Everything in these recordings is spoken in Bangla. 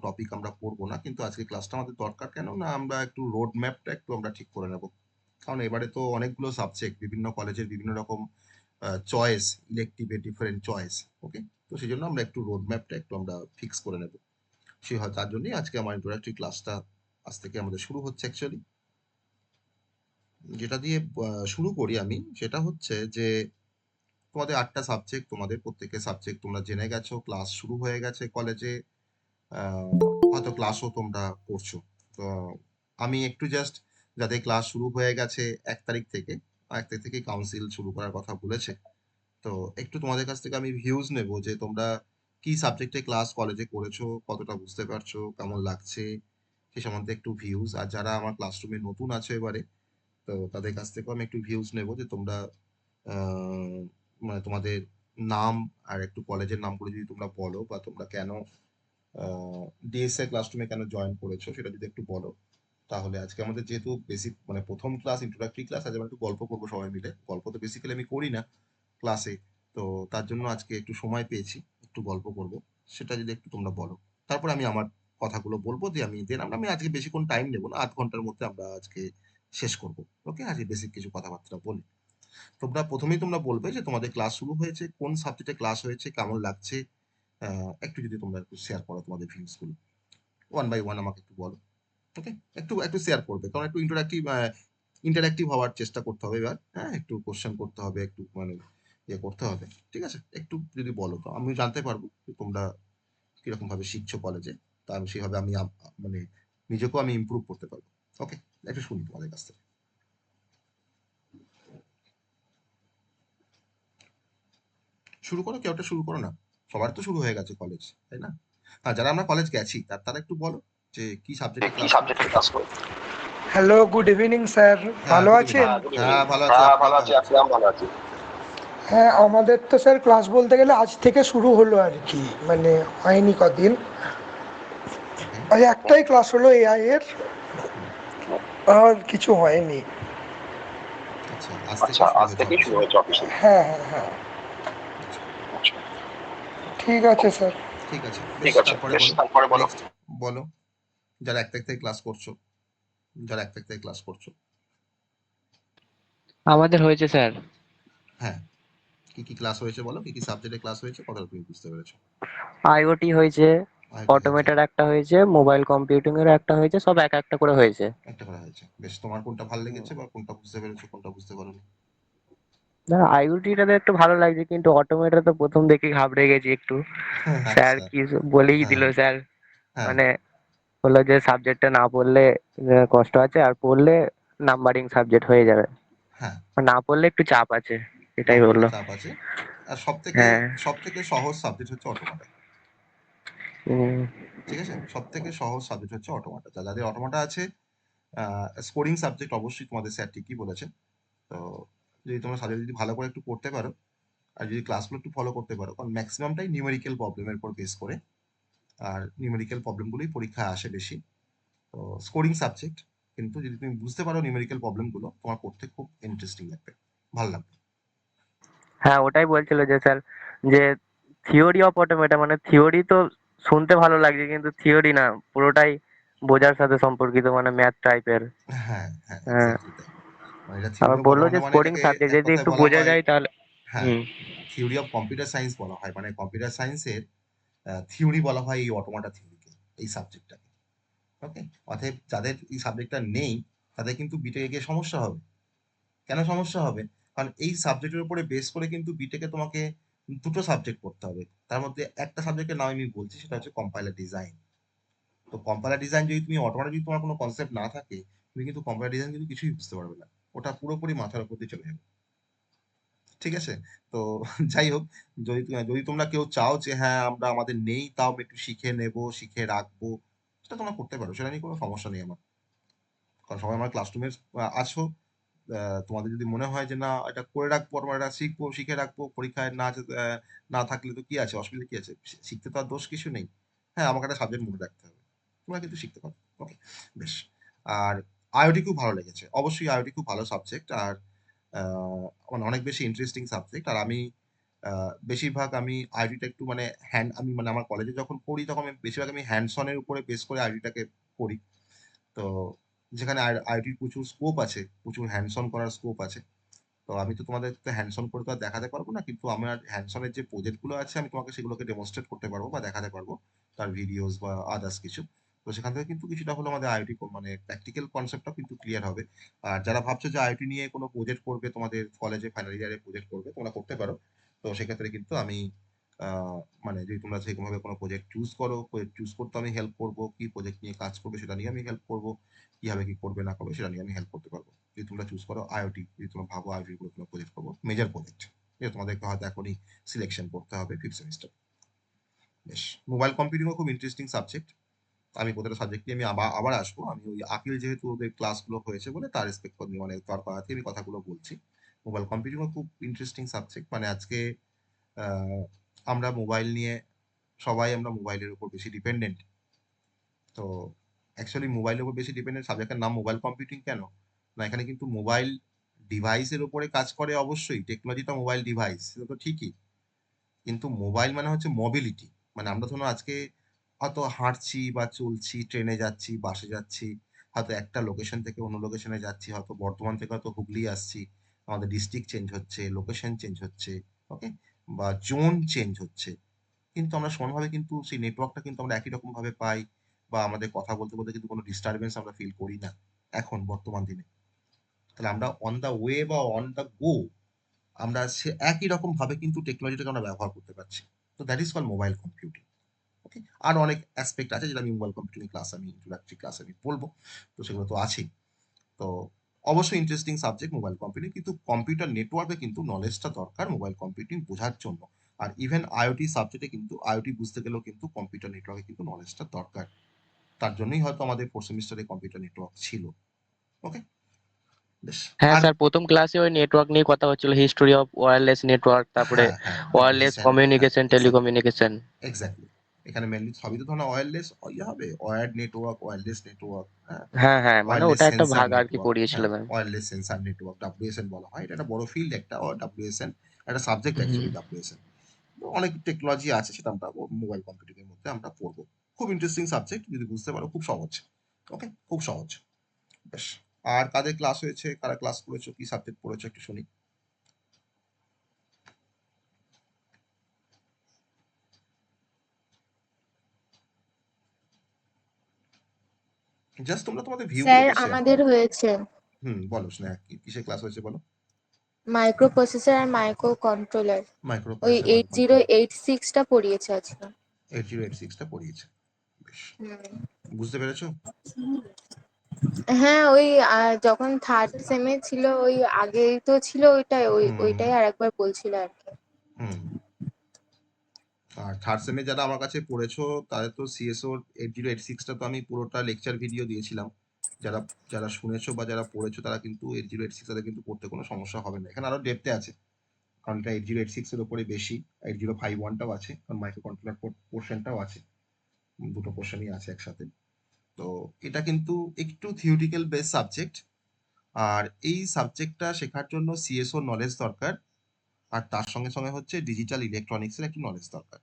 টপিক আমরা পড়বো না, কিন্তু আজকে ক্লাসটা আমাদের দরকার কেন না, আমরা একটু রোড ম্যাপটা একটু আমরা ঠিক করে নেব। কারণ এবারে তো অনেকগুলো সাবজেক্ট, বিভিন্ন কলেজের বিভিন্ন রকম চয়েস, ইলেকটিভে ডিফারেন্ট চয়েস। ওকে, তো সেই জন্য আমরা একটু রোড ম্যাপটা একটু আমরা ফিক্স করে নেব। তার জন্যই আজকে আমার ইন্ট্রোডাক্টরি ক্লাসটা আজ থেকে আমাদের শুরু হচ্ছে। অ্যাকচুয়ালি যেটা দিয়ে শুরু করি আমি, সেটা হচ্ছে যে তোমাদের 8টা সাবজেক্ট, তোমাদের প্রত্যেকের সাবজেক্ট তোমরা জেনে গেছো, ক্লাস শুরু হয়ে গেছে কলেজে, হয়তো ক্লাসও তোমরা করছো। তো আমি একটু জাস্ট, যাদের ক্লাস শুরু হয়ে গেছে 1 তারিখ থেকে, 1 তারিখ থেকে কাউন্সিল শুরু করার কথা বলেছে, তো একটু তোমাদের কাছ থেকে আমি ভিউজ নেব যে তোমরা কি সাবজেক্টে ক্লাস কলেজে করেছো, কতটা বুঝতে পারছো, কেমন লাগছে, সে সম্বন্ধে একটু ভিউজ। আর যারা আমার ক্লাসরুমে নতুন আছে এবারে, তো তাদের কাছ থেকেও আমি একটু ভিউজ নেব যে তোমরা আহ, মানে তোমাদের নাম আর একটু কলেজের নামগুলো যদি তোমরা বলো, বা তোমরা কেন ডিএসএ ক্লাসরুমে কেন জয়েন করেছো সেটা যদি একটু বলো, তাহলে আজকে আমাদের যেহেতু বেসিক মানে প্রথম ক্লাস, ইন্ট্রোডাক্টরি ক্লাস, আজ আমরা একটু গল্প করবো সবাই মিলে। গল্প তো বেসিক্যালি আমি করি না ক্লাসে, তো তার জন্য আজকে একটু সময় পেয়েছি, একটু গল্প করব। সেটা যদি একটু তোমরা বলো, তারপরে আমি আমার কথাগুলো বলবো, যে আমি দেন আমি আজকে বেশিক্ষণ টাইম নেবো না, 8 ঘন্টার মধ্যে আমরা আজকে শেষ করবো। ওকে, আজকে বেসিক কিছু কথাবার্তা বলি। প্রথমেই তোমরা বলবে যে তোমাদের ক্লাস শুরু হয়েছে, কোন সাবজেক্টে ক্লাস হয়েছে, কেমন লাগছে, একটু যদি তোমরা একটু শেয়ার করো তোমাদের ভিউজ গুলো, ওয়ান বাই ওয়ান আমাকে একটু বলো। ওকে, একটু একটু শেয়ার করবে, কারণ একটু ইন্টারাক্টিভ হওয়ার চেষ্টা করতে হবে এবার। হ্যাঁ, একটু কোশ্চেন করতে হবে, একটু মানে ইয়ে করতে হবে। ঠিক আছে, একটু যদি বলো তো আমি জানতে পারবো যে তোমরা কিরকম ভাবে শিখছো কলেজে, তা আমি সেভাবে আমি মানে নিজেকেও আমি ইমপ্রুভ করতে পারবো। ওকে, একটু শুনি তোমাদের কাছ থেকে। শুরু করো, কেউ একটা শুরু করো না, সবার তো শুরু হয়ে গেছে কলেজ, তাই না? হ্যাঁ, যারা আমরা কলেজ গেছি তারা একটু বলো যে কি সাবজেক্টে ক্লাস করেছো। Hello, good evening sir. হ্যাঁ, ভালো গুড ইভিনিং। আছেন? হ্যাঁ, ভালো আছি, আপনি কেমন আছেন? হ্যাঁ, আমাদের তো স্যার ক্লাস বলতে গেলে আজ থেকে শুরু হলো আর কি, মানে হয়নি কদিন। ওকে। ওই একটাই ক্লাস হলো এআই এর, আর কিছু হয়নি। আচ্ছা, আজ থেকেই শুরু হয়েছে অফিসিয়ালি। হ্যাঁ হ্যাঁ হ্যাঁ, আচ্ছা, ঠিক আছে স্যার। ঠিক আছে, বেশ, তারপরে বলো। নেক্সট বলো, যারা 1 তারিখ থেকে ক্লাস করছো, যারা 1 তারিখ থেকে ক্লাস করছো। আমাদের হয়েছে স্যার। হ্যাঁ, কি কি ক্লাস হয়েছে বলো, কি কি সাবজেক্টে ক্লাস হয়েছে, কতটা তুমি বুঝতে পেরেছো। আইওটি হয়েছে, আইটি হয়েছে, অটোমেটের একটা হয়েছে, মোবাইল কম্পিউটিং এর একটা হয়েছে, সব এক একটা করে হয়েছে। একটা করা হয়েছে। বেশ, তোমার কোনটা ভালো লেগেছে বা কোনটা বুঝতে পেরেছো, কোনটা বুঝতে পারোনি। না, আইওটিটাতে একটু ভালো লাগছে, কিন্তু অটোমেটা তো প্রথম দেখে ঘাবড়ে গেছি একটু। স্যার আচ্ছা। কি বলেই হ্যাঁ, দিল স্যার, হ্যাঁ, মানে বললো যে সাবজেক্টটা না পড়লে কষ্ট আছে, আর পড়লে নাম্বারিং সাবজেক্ট হয়ে যাবে, হ্যাঁ, আর না পড়লে একটু চাপ আছে, না এটাই পড়লে বললো। চাপ আছে। আর সব থেকে হ্যাঁ। সব থেকে সহজ সাবজেক্ট হচ্ছে অটোমাটা। উম, ঠিক আছে, সব থেকে সহজ সাবজেক্ট হচ্ছে অটোমাটা। যাদের অটোমাটা আছে, স্কোরিং সাবজেক্ট অবশ্যই তোমাদের স্যার ঠিকই বলেছেন। তো যদি তোমরা সাবজেক্ট যদি ভালো করে একটু করতে পারো, আর যদি ক্লাসগুলো একটু ফলো করতে পারো, কারণ ম্যাক্সিমামটাই নিউমেরিক্যাল প্রবলেমের উপর বেস করে, আর নিউমেরিক্যাল প্রবলেমগুলোই পরীক্ষায় আসে বেশি। তো স্কোরিং সাবজেক্ট, কিন্তু যদি তুমি বুঝতে পারো নিউমেরিক্যাল প্রবলেমগুলো, তোমার করতে খুব ইন্টারেস্টিং লাগবে, ভালো লাগবে। হ্যাঁ, ওটাই বলছিল যে স্যার, যে থিওরি অফ অটোমেটা, মানে থিওরি তো শুনতে ভালো লাগছে, কিন্তু থিওরি না, পুরোটাই বোঝার সাথে সম্পর্কিত, মানে ম্যাথ টাইপের। হ্যাঁ, হ্যাঁ, হ্যাঁ, এক্স্যাক্টলি তাই। মানে এটা আবার থিওরি অফ বললো যে অটোমেটা, মানে স্কোরিং এটাকে সাবজেক্ট এক যদি কথায় একটু বলা বোঝা হয়। যায় তাহলে। হ্যাঁ, হুম। থিওরি অফ কম্পিউটার সায়েন্স বলা হয়, মানে কম্পিউটার সায়েন্সের থিওরি বলা হয় এই অটোমাটা থিওরিকে, এই সাবজেক্টটাকে। ওকে, অতএব যাদের এই সাবজেক্টটা নেই, তাদের কিন্তু বিটেকে গিয়ে সমস্যা হবে। কেন সমস্যা হবে? কারণ এই সাবজেক্টের উপরে বেস করে কিন্তু বিটেকে তোমাকে দুটো সাবজেক্ট পড়তে হবে। তার মধ্যে একটা সাবজেক্টের নাম আমি বলছি, সেটা হচ্ছে কম্পাইলার ডিজাইন। তো কম্পাইলার ডিজাইন যদি তুমি অটোমেটিক, যদি তোমার কোনো কনসেপ্ট না থাকে, তুমি কিন্তু কম্পাইলার ডিজাইন কিন্তু কিছুই বুঝতে পারবে না, ওটা পুরোপুরি মাথার উপর দিয়ে চলে যাবে। ঠিক আছে, তো যাই হোক, যদি তোমরা কেউ চাও যে হ্যাঁ আমরা আমাদের নেই, তাও একটু শিখে নেব, শিখে রাখবো, সেটা তোমরা করতে পারো, সেটা নিয়ে কোনো সমস্যা নেই আমার। কারণ সবাই আমার ক্লাসরুমে আছো। তোমাদের যদি মনে হয় যে না এটা করে রাখবো, আমরা এটা শিখবো, শিখে রাখবো, পরীক্ষায় না থাকলে তো কি আছে, অসুবিধা কি আছে, শিখতে তো আর দোষ কিছু নেই। হ্যাঁ, আমাকে একটা সাবজেক্ট মনে রাখতে হবে, তোমরা কিন্তু শিখতে পারো। ওকে, বেশ। আর আইওটি খুব ভালো লেগেছে, অবশ্যই আইওটি খুব ভালো সাবজেক্ট, আর মানে অনেক বেশি ইন্টারেস্টিং সাবজেক্ট। আর আমি বেশিরভাগ আমি আইডিটা একটু মানে আমি মানে আমার কলেজে যখন পড়ি তখন আমি বেশিরভাগ আমি হ্যান্ডস অন এর উপরে বেস করে আইডিটাকে পড়ি। তো যেখানে আইডির প্রচুর স্কোপ আছে, প্রচুর হ্যান্ডস অন করার স্কোপ আছে। তো আমি তো তোমাদের হ্যান্ডস অন করে তো আর দেখাতে পারবো না, কিন্তু আমার হ্যান্ডস অনের যে প্রজেক্ট গুলো আছে আমি তোমাকে সেগুলোকে ডেমনস্ট্রেট করতে পারবো বা দেখাতে পারবো, তার ভিডিওস বা আদার্স কিছু। তো সেখান থেকে কিন্তু কিছুটা হলো আমাদের আইওটি মানে প্র্যাকটিক্যাল কনসেপ্টটা কিন্তু ক্লিয়ার হবে। আর যারা ভাবছো যে আইওটি নিয়ে কোনো প্রজেক্ট করবে, তোমাদের কলেজে ফাইনাল ইয়ারে প্রজেক্ট করবে, তোমরা করতে পারো। তো সেক্ষেত্রে কিন্তু আমি মানে যদি তোমরা সেরকমভাবে কোনো প্রজেক্ট চুজ করো, প্রজেক্ট চুজ করতে আমি হেল্প করবো, কি প্রজেক্ট নিয়ে কাজ করবে সেটা নিয়ে আমি হেল্প করবো, কিভাবে কি করবে না করবে সেটা নিয়ে আমি হেল্প করতে পারবো। যদি তোমরা চুজ করো আইওটি, যদি তোমরা ভাবো আইওটি করে কোনো প্রজেক্ট করবো, মেজর প্রজেক্ট, যে তোমাদেরকে হয়তো এখনই সিলেকশন করতে হবে 5th সেমিস্টার। বেশ, মোবাইল কম্পিউটিংও খুব ইন্টারেস্টিং সাবজেক্ট। আমি প্রতিটা সাবজেক্ট নিয়ে আমি আবার আবার আসবো। আমি ওই আকিল যেহেতু ওদের ক্লাসগুলো হয়েছে বলে তার রেসপেক্ট করে মানে তার পাড়াতে আমি কথাগুলো বলছি। মোবাইল কম্পিউটিংও খুব ইন্টারেস্টিং সাবজেক্ট। মানে আজকে আহ, আমরা মোবাইল নিয়ে সবাই আমরা মোবাইলের উপর বেশি ডিপেন্ডেন্ট। তো অ্যাকচুয়ালি মোবাইলের উপর বেশি ডিপেন্ডেন্ট সাবজেক্টের নাম মোবাইল কম্পিউটিং কেন? না, এখানে কিন্তু মোবাইল ডিভাইসের উপরে কাজ করে, অবশ্যই টেকনোলজিটা মোবাইল ডিভাইস, সেটা তো ঠিকই। কিন্তু মোবাইল মানে হচ্ছে মোবিলিটি। মানে আমরা ধরুন আজকে হয়তো হাঁটছি বা চলছি, ট্রেনে যাচ্ছি, বাসে যাচ্ছি, হয়তো একটা লোকেশন থেকে অন্য লোকেশনে যাচ্ছি, হয়তো বর্ধমান থেকে হয়তো হুগলি আসছি, আমাদের ডিস্ট্রিক্ট চেঞ্জ হচ্ছে, লোকেশন চেঞ্জ হচ্ছে, ওকে, বা জোন চেঞ্জ হচ্ছে, কিন্তু আমরা সমানভাবে কিন্তু সেই নেটওয়ার্কটা কিন্তু আমরা একই রকম ভাবে পাই, বা আমাদের কথা বলতে বলতে কিন্তু কোনো ডিস্টারবেন্স আমরা ফিল করি না এখন বর্তমান দিনে। তাহলে আমরা অন দা ওয়ে বা অন দা গো আমরা সে একই রকম ভাবে কিন্তু টেকনোলজিটাকে আমরা ব্যবহার করতে পারছি। তো that is call mobile computing. Okay, আর অনেক অ্যাসপেক্ট আছে যেটা আমি মোবাইল কম্পিউটিং ক্লাস আমি ইন্ট্রোডাক্টরি ক্লাস আমি বলবো। তো সেগুলো তো আছেই। তো অবশ্যই ইন্টারেস্টিং সাবজেক্ট মোবাইল কম্পিউটিং, কিন্তু কম্পিউটার নেটওয়ার্কে কিন্তু নলেজটা দরকার মোবাইল কম্পিউটিং বোঝার জন্য। আর ইভেন আইওটি সাবজেক্টে কিন্তু আইওটি বুঝতে গেলেও কিন্তু কম্পিউটার নেটওয়ার্কে কিন্তু নলেজটা দরকার। তার জন্যই হয়তো আমাদের 4th সেমিস্টারে কম্পিউটার নেটওয়ার্ক ছিল। ওকে, বেশ। হ্যাঁ আর স্যার, প্রথম ক্লাসে ওই নেটওয়ার্ক নিয়ে কথা হচ্ছিল, হিস্টোরি অফ ওয়্যারলেস নেটওয়ার্ক, তারপরে হ্যাঁ, হ্যাঁ, ওয়্যারলেস ডাব্লিউএসএন, হ্যাঁ, কমিউনিকেশন, এক্স্যাক্টলি, টেলিকমিউনিকেশন। এক্স্যাক্টলি। এখানে মেনলি সবই তো ধরো ওয়্যারলেস ইয়ে হবে, ওয়্যার্ড নেটওয়ার্ক, ওয়্যারলেস নেটওয়ার্ক, হ্যাঁ, হ্যাঁ হ্যাঁ, মানে ওয়্যারলেস ওটা একটা সেন্সার ভাগ আর কি নেটওয়ার্ক, পড়িয়েছিল হ্যাঁ, ম্যাম। ওয়্যারলেস সেন্সার নেটওয়ার্ক, ডাব্লিউএসএন বলা হয়। এটা একটা বড় ফিল্ড একটা, ডাব্লিউএসএন একটা সাবজেক্ট হুম। অ্যাকচুয়ালি ডাব্লিউএসএন। অনেক টেকনোলজি আছে, সেটা আমরা মোবাইল কম্পিউটিং এর মধ্যে আমরা পড়বো। খুব ইন্টারেস্টিং সাবজেক্ট, যদি বুঝতে পারো খুব সহজ। ওকে, খুব সহজ। বেশ, আর কাদের ক্লাস হয়েছে, কারা ক্লাস করেছো, কি সাবজেক্ট পড়েছো একটু শুনি। জাস্ট তোমরা তোমাদের ভিউ স্যার গুলোকে শেয়ার আমাদের করো। হয়েছে বলো স্নেহা, কিসের ক্লাস হয়েছে বলো। মাইক্রো প্রসেসর আর মাইক্রো কন্ট্রোলার। মাইক্রো ওই প্রসেসর, মাইক্রো কন্ট্রোলার, 8086টা পড়িয়েছে আজকে। 8086টা পড়িয়েছে। বেশ, হুম। বুঝতে পেরেছো? হ্যাঁ ওই যখন থার্ড সেমে ছিল ওই আগেই তো ছিল ওইটাই হুম, ওইটাই আর একবার বলছিল আর কি। হুম। আর থার্ড সেমে যারা আমার কাছে পড়েছো, তাদের তো সিএসও 8086টা তো আমি পুরোটা লেকচার ভিডিও দিয়েছিলাম। যারা যারা শুনেছো বা যারা পড়েছো তারা কিন্তু 8086 তাদের কিন্তু পড়তে কোনো সমস্যা হবে না। এখানে আরো ডেপথে আছে, কারণ এটা 8086 এর উপরে বেশি। 8051টাও আছে, কারণ মাইক্রো কন্ট্রোলার পোর্শনটাও আছে, দুটো পোর্শনই আছে একসাথে। তো এটা কিন্তু একটু থিওরিটিক্যাল বেস সাবজেক্ট। আর এই সাবজেক্টটা শেখার জন্য সিএসও নলেজ দরকার। আর তার সঙ্গে সঙ্গে হচ্ছে ডিজিটাল ইলেকট্রনিক্সের একটু নলেজ দরকার।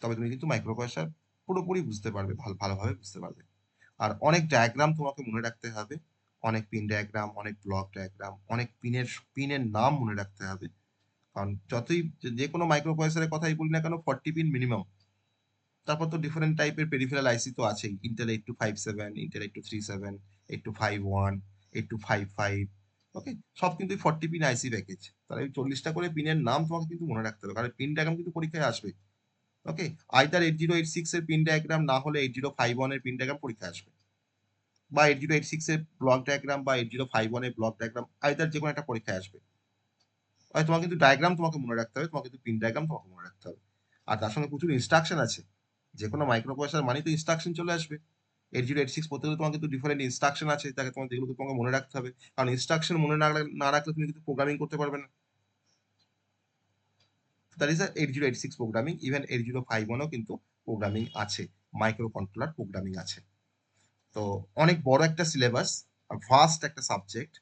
তবে তুমি কিন্তু মাইক্রো প্রসেসর পুরোপুরি বুঝতে পারবে, ভালোভাবে বুঝতে পারবে। আর অনেক ডায়াগ্রাম তোমাকে মনে রাখতে হবে, অনেক পিন ডায়াগ্রাম, অনেক ব্লক ডায়াগ্রাম, অনেক পিনের নাম মনে রাখতে হবে। কারণ যতই যে কোনো মাইক্রো প্রসেসরের কথাই বলি না কেন, 40 পিন মিনিমাম। তারপর তো ডিফারেন্ট টাইপের পেরিফেরাল আইসি তো আছেই, ইন্টেল 8257, ইন্টেল 8237, 8251, 8255। ওকে, সব কিন্তু 40 পিন আইসি প্যাকেজ। তাহলে এই 40টা করে পিনের নাম তোমাকে কিন্তু মনে রাখতে হবে, কারণ পিন ডায়াগ্রাম কিন্তু পরীক্ষায় আসবে। ওকে, আইদার 8086 এর পিন ডায়াগ্রাম, না হলে 8051 এর পিন ডায়াগ্রাম পরীক্ষায় আসবে, বা 8086 এর ব্লক ডায়াগ্রাম বা 8051 এর ব্লক ডায়াগ্রাম, আইদার যে কোনো একটা পরীক্ষায় আসবে। তোমাকে কিন্তু ডায়াগ্রাম তোমাকে মনে রাখতে হবে, তোমাকে কিন্তু পিন ডায়াগ্রাম তোমাকে মনে রাখতে হবে। আর তার সঙ্গে প্রচুর ইনস্ট্রাকশন আছে। যে কোনো মাইক্রো প্রসেসর মানে তো ইনস্ট্রাকশন চলে আসবে। 8086 পড়তে গেলে তোমাকে কিন্তু ডিফারেন্ট ইনস্ট্রাকশন আছে, তাকে তোমাকে যেগুলো তোমাকে মনে রাখতে হবে। কারণ ইনস্ট্রাকশন মনে না রাখলে তুমি কিন্তু প্রোগ্রামিং করতে পারবে না। That is 8086 programming. ইভেন 8051ও কিন্তু প্রোগ্রামিং আছে, মাইক্রো কন্ট্রোলার প্রোগ্রামিং আছে। তো অনেক বড় একটা সিলেবাস, ভাস্ট একটা সাবজেক্ট,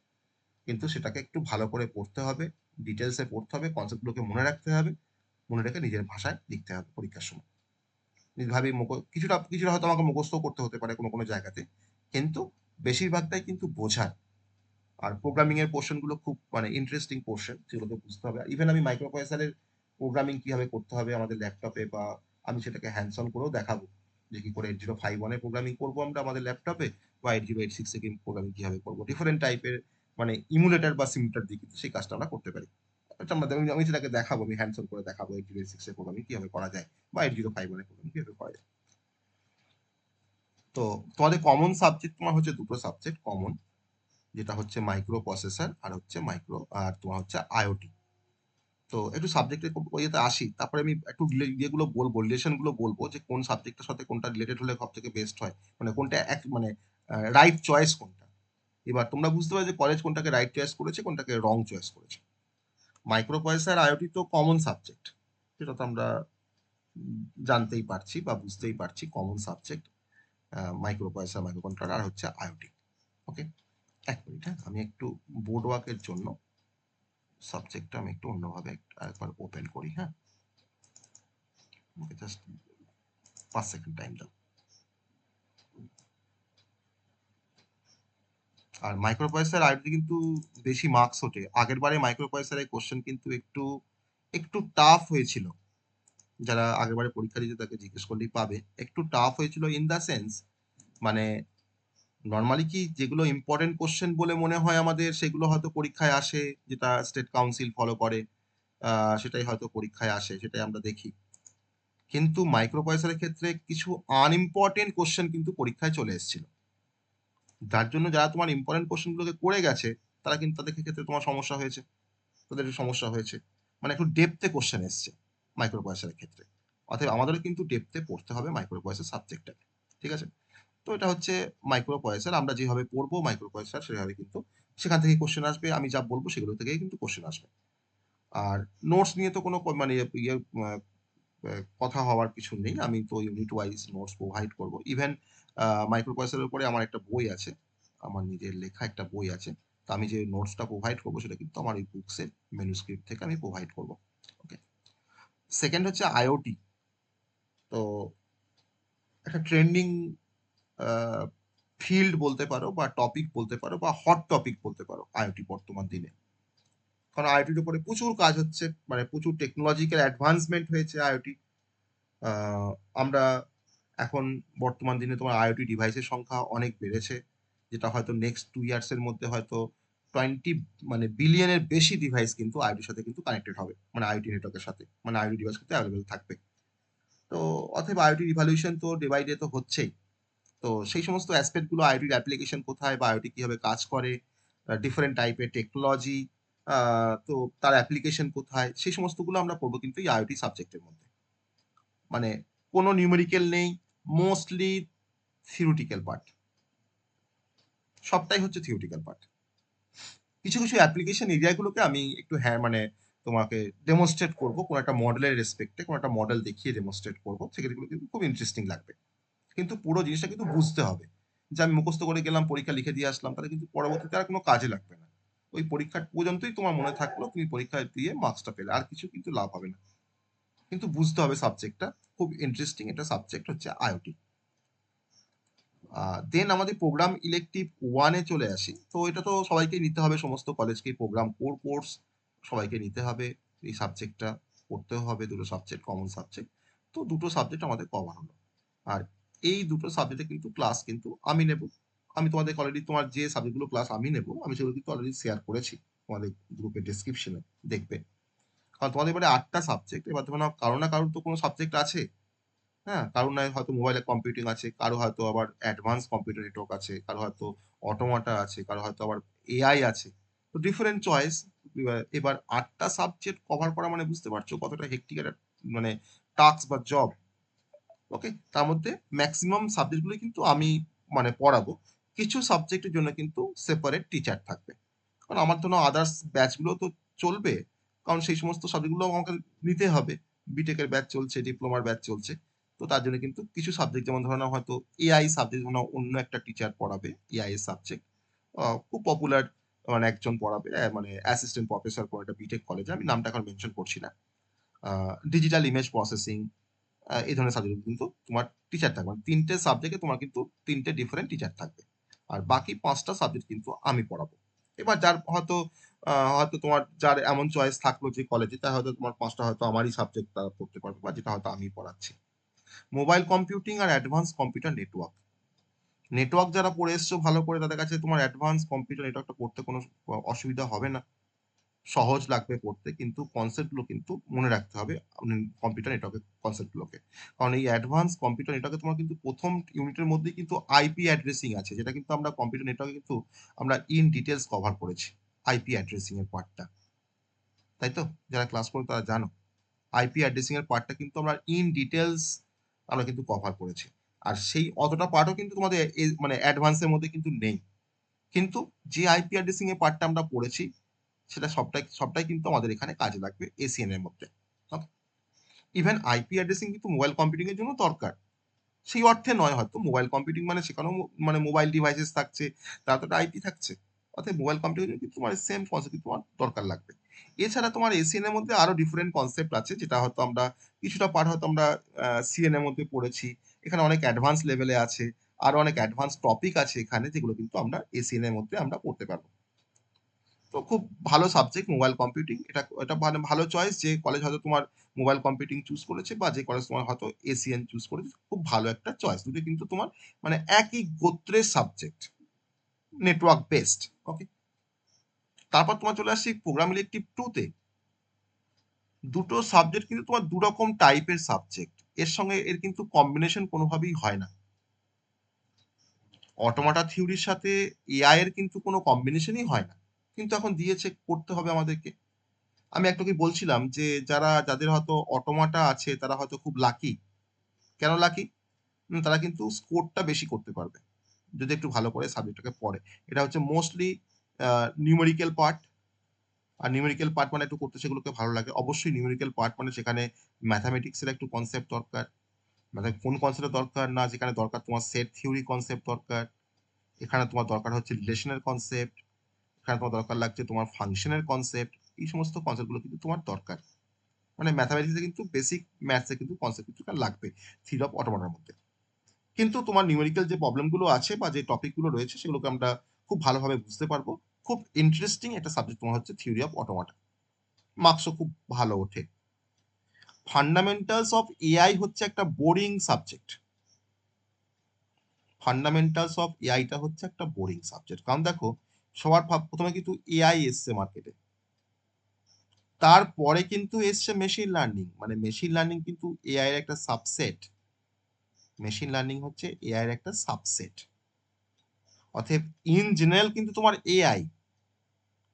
কিন্তু সেটাকে একটু ভালো করে পড়তে হবে, ডিটেলসে পড়তে হবে, কনসেপ্টগুলোকে মনে রাখতে হবে, মনে রেখে নিজের ভাষায় লিখতে হবে পরীক্ষার সময়। নিজভাবে কিছুটা কিছুটা হয়তো আমাকে মুখস্থ করতে হতে পারে কোনো কোনো জায়গাতে, কিন্তু বেশিরভাগটাই কিন্তু বোঝার। আর প্রোগ্রামিং এর পোর্শন গুলো খুব মানে ইন্টারেস্টিং পোর্শন, যেগুলোকে বুঝতে হবে। ইভেন আমি মাইক্রোপ্রসেসরের প্রোগ্রামিং কিভাবে করতে হবে আমাদের ল্যাপটপে, বা আমি সেটাকে হ্যান্ডস অন করেও দেখাবো যে কি করে 8051 এর প্রোগ্রামিং করবো আমরা আমাদের ল্যাপটপে, বা 8086 এর প্রোগ্রামিং কিভাবে করবো, ডিফারেন্ট টাইপের মানে ইমুলেটর বা সিমুলেটর দিয়ে কিন্তু সেই কাজটা আমরা করতে পারি। আমি সেটাকে দেখাবো, আমি হ্যান্ডস অন করে দেখাবো 8086 এর প্রোগ্রামিং কিভাবে করা যায়, বা 8051 এর প্রোগ্রামিং কিভাবে করা যায়। তো তোমাদের কমন সাবজেক্ট তোমার হচ্ছে দুটো সাবজেক্ট কমন, যেটা হচ্ছে মাইক্রো প্রসেসর আর হচ্ছে আর তোমার হচ্ছে আইওটি। তো একটু সাবজেক্টের ইয়েতে আসি, তারপরে আমি একটু ইয়েগুলো বলবো, রিলেশন গুলো বলবো যে কোন সাবজেক্টের সাথে কোনটা রিলেটেড হলে সব থেকে বেস্ট হয়, মানে কোনটা মানে রাইট চয়েস কোনটা। এবার তোমরা বুঝতে পারো যে কলেজ কোনটাকে রাইট চয়েস করেছে, কোনটাকে রং চয়েস করেছে। মাইক্রো প্রসেসর আইওটি তো কমন সাবজেক্ট, সেটা তো আমরা জানতেই পারছি বা বুঝতেই পারছি, common subject microprocessor, microcontroller আর হচ্ছে আইওটি। ওকে, এক মিনিট, হ্যাঁ আমি একটু বোর্ড ওয়ার্কের জন্য সাবজেক্টটা আমি একটু অন্যভাবে একবার ওপেন করি। হ্যাঁ, আমাকে জাস্ট 5 সেকেন্ড টাইম দাও। আর মাইক্রো প্রসেসর আইডি কিন্তু বেশি মার্কস ওঠে। আগের বারে মাইক্রো প্রসেসরের কোশ্চেন কিন্তু একটু একটু টাফ হয়েছিল, যারা আগের বারে পরীক্ষা দিয়েছে তাকে জিজ্ঞেস করলেই পাবে। একটু টাফ হয়েছিল ইন দা সেন্স, মানে নর্মালি কি যেগুলো ইম্পর্টেন্ট কোশ্চেন বলে মনে হয় আমাদের, সেগুলো হয়তো পরীক্ষায় আসে, যেটা স্টেট কাউন্সিল ফলো করে, সেটাই হয়তো পরীক্ষায় আসে, সেটাই আমরা দেখি। কিন্তু মাইক্রো প্রসেসরের ক্ষেত্রে কিছু আনইম্পর্টেন্ট কোশ্চেন কিন্তু পরীক্ষায় চলে এসেছিল, যার জন্য যারা তোমার ইম্পর্টেন্ট কোশ্চেন গুলোকে করে গেছে, তারা কিন্তু তাদের ক্ষেত্রে তোমার সমস্যা হয়েছে, তাদের একটু সমস্যা হয়েছে, মানে একটু ডেপথে কোশ্চেন এসছে মাইক্রো প্রসেসরের ক্ষেত্রে। অতএব আমাদেরও কিন্তু ডেপথে পড়তে হবে মাইক্রো প্রসেসর সাবজেক্টটাকে, ঠিক আছে? তো এটা হচ্ছে মাইক্রো প্রসেসর, আমরা যেভাবে পড়বো মাইক্রো প্রসেসর সেভাবে কিন্তু সেখান থেকে কোশ্চেন আসবে, আমি যা বলবো সেগুলো থেকেই কিন্তু কোশ্চেন আসবে। আর নোটস নিয়ে তো কোনো মানে ইয়ে কথা হওয়ার কিছু নেই, আমি তো ইউনিট ওয়াইজ নোটস প্রোভাইড করবো। ইভেন মাইক্রো প্রসেসরের উপরে আমার একটা বই আছে, আমার নিজের লেখা একটা বই আছে, তো আমি যে নোটসটা প্রোভাইড করবো সেটা কিন্তু আমার এই বুকসের মেনুস্ক্রিপ্ট থেকে আমি প্রোভাইড করবো। ওকে, সেকেন্ড হচ্ছে আইওটি। তো একটা ট্রেন্ডিং ফিল্ড বলতে পারো, বা টপিক বলতে পারো, বা হট টপিক বলতে পারো আইওটি বর্তমান দিনে। কারণ আইওটির উপরে প্রচুর কাজ হচ্ছে, মানে প্রচুর টেকনোলজিক্যাল অ্যাডভান্সমেন্ট হয়েছে আইওটি। আমরা এখন বর্তমান দিনে তোমার আইওটি ডিভাইসের সংখ্যা অনেক বেড়েছে, যেটা হয়তো নেক্সট 2 ইয়ার্স এর মধ্যে হয়তো 20 মানে বিলিয়নের বেশি ডিভাইস কিন্তু আইওটির সাথে কিন্তু কানেক্টেড হবে, মানে আইওটি নেটওয়ার্কের সাথে, মানে আইওটি ডিভাইস কিন্তু অ্যাভেলেবেল থাকবে। তো অতএব আইওটি রিভলিউশন তো ডে বাই ডে তো হচ্ছেই। তো সেই সমস্ত অ্যাসপেক্ট গুলো, আইওটির অ্যাপ্লিকেশন কোথায়, বা আইওটি কিভাবে কাজ করে, ডিফারেন্ট টাইপের টেকনোলজি, তো তার অ্যাপ্লিকেশন কোথায়, সেই সমস্তগুলো আমরা পড়বো কিন্তু এই আইওটি সাবজেক্টের মধ্যে। মানে কোনো নিউমেরিক্যাল নেই, মোস্টলি থিওরিটিক্যাল পার্ট, সবটাই হচ্ছে থিওরিটিক্যাল পার্ট। কিছু কিছু অ্যাপ্লিকেশন এরিয়াগুলোকে আমি একটু হ্যাঁ মানে তোমাকে ডেমনস্ট্রেট করবো, কোনো একটা মডেলের রেসপেক্টে কোনো একটা মডেল দেখিয়ে ডেমনস্ট্রেট করবো, সেগুলো কিন্তু খুব ইন্টারেস্টিং লাগবে। কিন্তু পুরো জিনিসটা কিন্তু বুঝতে হবে, যে আমি মুখস্থ করে গেলাম, পরীক্ষা লিখে দিয়ে আসলাম, তাহলে কিন্তু পরবর্তীতে আর কোনো কাজে লাগবে না। ওই পরীক্ষা পর্যন্তই তোমার মনে থাকলো, তুমি পরীক্ষা দিয়ে মার্কসটা পেলে, আর কিছু কিন্তু লাভ হবে না। কিন্তু বুঝতে হবে সাবজেক্টটা, খুব ইন্টারেস্টিং একটা সাবজেক্ট হচ্ছে আইওটি। দেন আমাদের প্রোগ্রাম ইলেকটিভ 1-এ চলে আসি। তো এটা তো সবাইকেই নিতে হবে, সমস্ত কলেজকেই প্রোগ্রাম কোর কোর্স সবাইকে নিতে হবে, এই সাবজেক্টটা পড়তেও হবে, দুটো সাবজেক্ট কমন সাবজেক্ট। তো দুটো সাবজেক্ট আমাদের কভার হলো। আর এই দুটো সাবজেক্টে কিন্তু ক্লাস কিন্তু আমি নেব। আমি তোমাদের অলরেডি তোমার যে সাবজেক্টগুলো ক্লাস আমি নেব, আমি সেগুলো কিন্তু অলরেডি শেয়ার করেছি তোমাদের গ্রুপের ডেসক্রিপশনে, দেখবে। কারণ তোমাদের এবারে 8টা সাবজেক্ট, এবার ধরো কারো না কারোর তো কোনো সাবজেক্ট আছে, হ্যাঁ, কারোর নয় হয়তো মোবাইলে কম্পিউটিং আছে, কারো হয়তো আবার অ্যাডভান্স কম্পিউটার নেটওয়ার্ক আছে, কারো হয়তো অটোমাটা আছে, কারো হয়তো আবার এআই আছে। তো ডিফারেন্ট চয়েস। এবার 8টা সাবজেক্ট কভার করা মানে বুঝতে পারছো কতটা হেক্টিক একটা মানে টাস্ক বা জব। ওকে, তার মধ্যে ম্যাক্সিমাম সাবজেক্টগুলো কিন্তু আমি মানে পড়াবো, কিছু সাবজেক্টের জন্য কিন্তু সেপারেট টিচার থাকবে। কারণ আমার তো আদার্স ব্যাচগুলো তো চলবে, কারণ সেই সমস্ত সাবজেক্টগুলো আমাকে নিতে হবে। বিটেকের ব্যাচ চলছে, ডিপ্লোমার ব্যাচ চলছে। তো তার জন্য কিন্তু কিছু সাবজেক্ট, যেমন ধরো না হয়তো এআই সাবজেক্ট, অন্য একটা টিচার পড়াবে এআই এর সাবজেক্ট, খুব পপুলার মানে একজন পড়াবে, মানে অ্যাসিস্ট্যান্ট প্রফেসর কোন একটা বিটেক কলেজে, আমি নামটা এখন মেনশন করছি না। ডিজিটাল ইমেজ প্রসেসিং, এই ধরনের সাবজেক্ট কিন্তু তোমার টিচার থাকবে, মানে 3টে সাবজেক্টে তোমার কিন্তু 3টে ডিফারেন্ট টিচার থাকবে, আর বাকি 5টা সাবজেক্ট কিন্তু আমি পড়াবো। এবার যার হয়তো হয়তো তোমার যার এমন চয়েস থাকলো যে কলেজে, তা হয়তো তোমার 5টা হয়তো আমারই সাবজেক্ট তারা পড়তে পারবে, বা যেটা হয়তো আমি পড়াচ্ছি। মোবাইল কম্পিউটিং আর অ্যাডভান্স কম্পিউটার নেটওয়ার্ক। নেটওয়ার্ক যারা পড়ে এসছো ভালো করে, তাদের কাছে তোমার অ্যাডভান্স কম্পিউটার নেটওয়ার্কটা পড়তে কোনো অসুবিধা হবে না, সহজ লাগবে পড়তে, কিন্তু কনসেপ্টগুলো কিন্তু মনে রাখতে হবে কম্পিউটার নেটওয়ার্কের কনসেপ্টগুলোকে। কারণ এই অ্যাডভান্স কম্পিউটার নেটওয়ার্কে তোমার কিন্তু প্রথম ইউনিটের মধ্যেই কিন্তু আইপি অ্যাড্রেসিং আছে, যেটা কিন্তু আমরা কম্পিউটার নেটওয়ার্কে কিন্তু আমরা ইন ডিটেলস কভার করেছি, আইপি অ্যাড্রেসিং এর পার্টটা, তাই তো? যারা ক্লাস করো তারা জানো আইপি অ্যাড্রেসিং এর পার্টটা কিন্তু আমরা ইন ডিটেলস আমরা কিন্তু কভার করেছি। আর সেই অতটা পার্টও কিন্তু তোমাদের মানে অ্যাডভান্সের মধ্যে কিন্তু নেই, কিন্তু যে আইপি অ্যাড্রেসিং এর পার্টটা আমরা পড়েছি সেটা সবটাই সবটাই কিন্তু আমাদের এখানে কাজে লাগবে এসিএন এর মধ্যে। ইভেন আইপি অ্যাড্রেসিং কিন্তু মোবাইল কম্পিউটিং এর জন্য দরকার, সেই অর্থে নয় হয়তো মোবাইল কম্পিউটিং মানে সেখানেও মানে মোবাইল ডিভাইসেস থাকছে, তার তো আইপি থাকছে, অর্থাৎ মোবাইল কম্পিউটিং কিন্তু তোমার সেম কনসেপ্ট তোমার দরকার লাগবে। এছাড়া তোমার এসিএন এর মধ্যে আরো ডিফারেন্ট কনসেপ্ট আছে, যেটা হয়তো আমরা কিছুটা পার্ট হয়তো আমরা সিএন এর মধ্যে পড়েছি, এখানে অনেক অ্যাডভান্স লেভেলে আছে, আরো অনেক অ্যাডভান্স টপিক আছে এখানে, যেগুলো কিন্তু আমরা এসিএন এর মধ্যে আমরা পড়তে পারবো। তো খুব ভালো সাবজেক্ট মোবাইল কম্পিউটিং, এটা এটা মানে ভালো চয়েস, যে কলেজ হয়তো তোমার মোবাইল কম্পিউটিং চুজ করেছে, বা যে কলেজ তোমার হয়তো এসিএন চুজ করেছে, খুব ভালো একটা চয়েস। দুটো কিন্তু তোমার মানে একই গোত্রের সাবজেক্ট, নেটওয়ার্ক বেসড। ওকে, তারপর তোমার চলে আসছি প্রোগ্রাম ইলেকটিভ 2 তে। দুটো সাবজেক্ট কিন্তু তোমার দু রকম টাইপের সাবজেক্ট, এর সঙ্গে এর কিন্তু কম্বিনেশন কোনোভাবেই হয় না। অটোমাটা থিওরির সাথে এআই এর কিন্তু কোনো কম্বিনেশনই হয় না, কিন্তু এখন দিয়েছে, করতে হবে আমাদেরকে। আমি একটু কি বলছিলাম যে যাদের হয়তো অটোমাটা আছে তারা হয়তো খুব লাকি। কেন লাকি? তারা কিন্তু স্কোরটা বেশি করতে পারবে যদি একটু ভালো করে সাবজেক্টটাকে পড়ে। এটা হচ্ছে মোস্টলি নিউমেরিক্যাল পার্ট, আর নিউমেরিক্যাল পার্ট মানে একটু করতে সেগুলোকে ভালো লাগে। অবশ্যই নিউমেরিক্যাল পার্ট মানে সেখানে ম্যাথামেটিক্সের একটু কনসেপ্ট দরকার, মানে কোন কনসেপ্টের দরকার না, যেখানে দরকার তোমার সেট থিওরি কনসেপ্ট দরকার, এখানে তোমার দরকার হচ্ছে রিলেশনের কনসেপ্ট, এখানে তোমার দরকার লাগছে তোমার ফাংশনের কনসেপ্ট, এই সমস্ত কনসেপ্টগুলো কিন্তু তোমার দরকার। মানে ম্যাথামেটিক্সে কিন্তু বেসিক ম্যাথসে কিন্তু কনসেপ্ট কিছু লাগবে থিওরি অফ অটোমাটার মধ্যে। কিন্তু তোমার নিউমেরিক্যাল যে প্রবলেমগুলো আছে বা যে টপিকগুলো রয়েছে সেগুলোকে আমরা খুব ভালোভাবে বুঝতে পারবো। খুব ইন্টারেস্টিং একটা সাবজেক্ট তোমার হচ্ছে থিওরি অফ অটোমাটা, মার্কসও খুব ভালো ওঠে। ফান্ডামেন্টালস অফ এআই হচ্ছে একটা বোরিং সাবজেক্ট, ফান্ডামেন্টালস অফ এআইটা হচ্ছে একটা বোরিং সাবজেক্ট। কারণ দেখো, সবার প্রথমে কিন্তু এআই এসছে মার্কেটে, তারপরে কিন্তু এসছে মেশিন লার্নিং, মানে মেশিন লার্নিং কিন্তু এআই এর একটা সাবসেট, মেশিন লার্নিং হচ্ছে এআই এর একটা সাবসেট। অতএব ইন জেনারেল কিন্তু তোমার এআই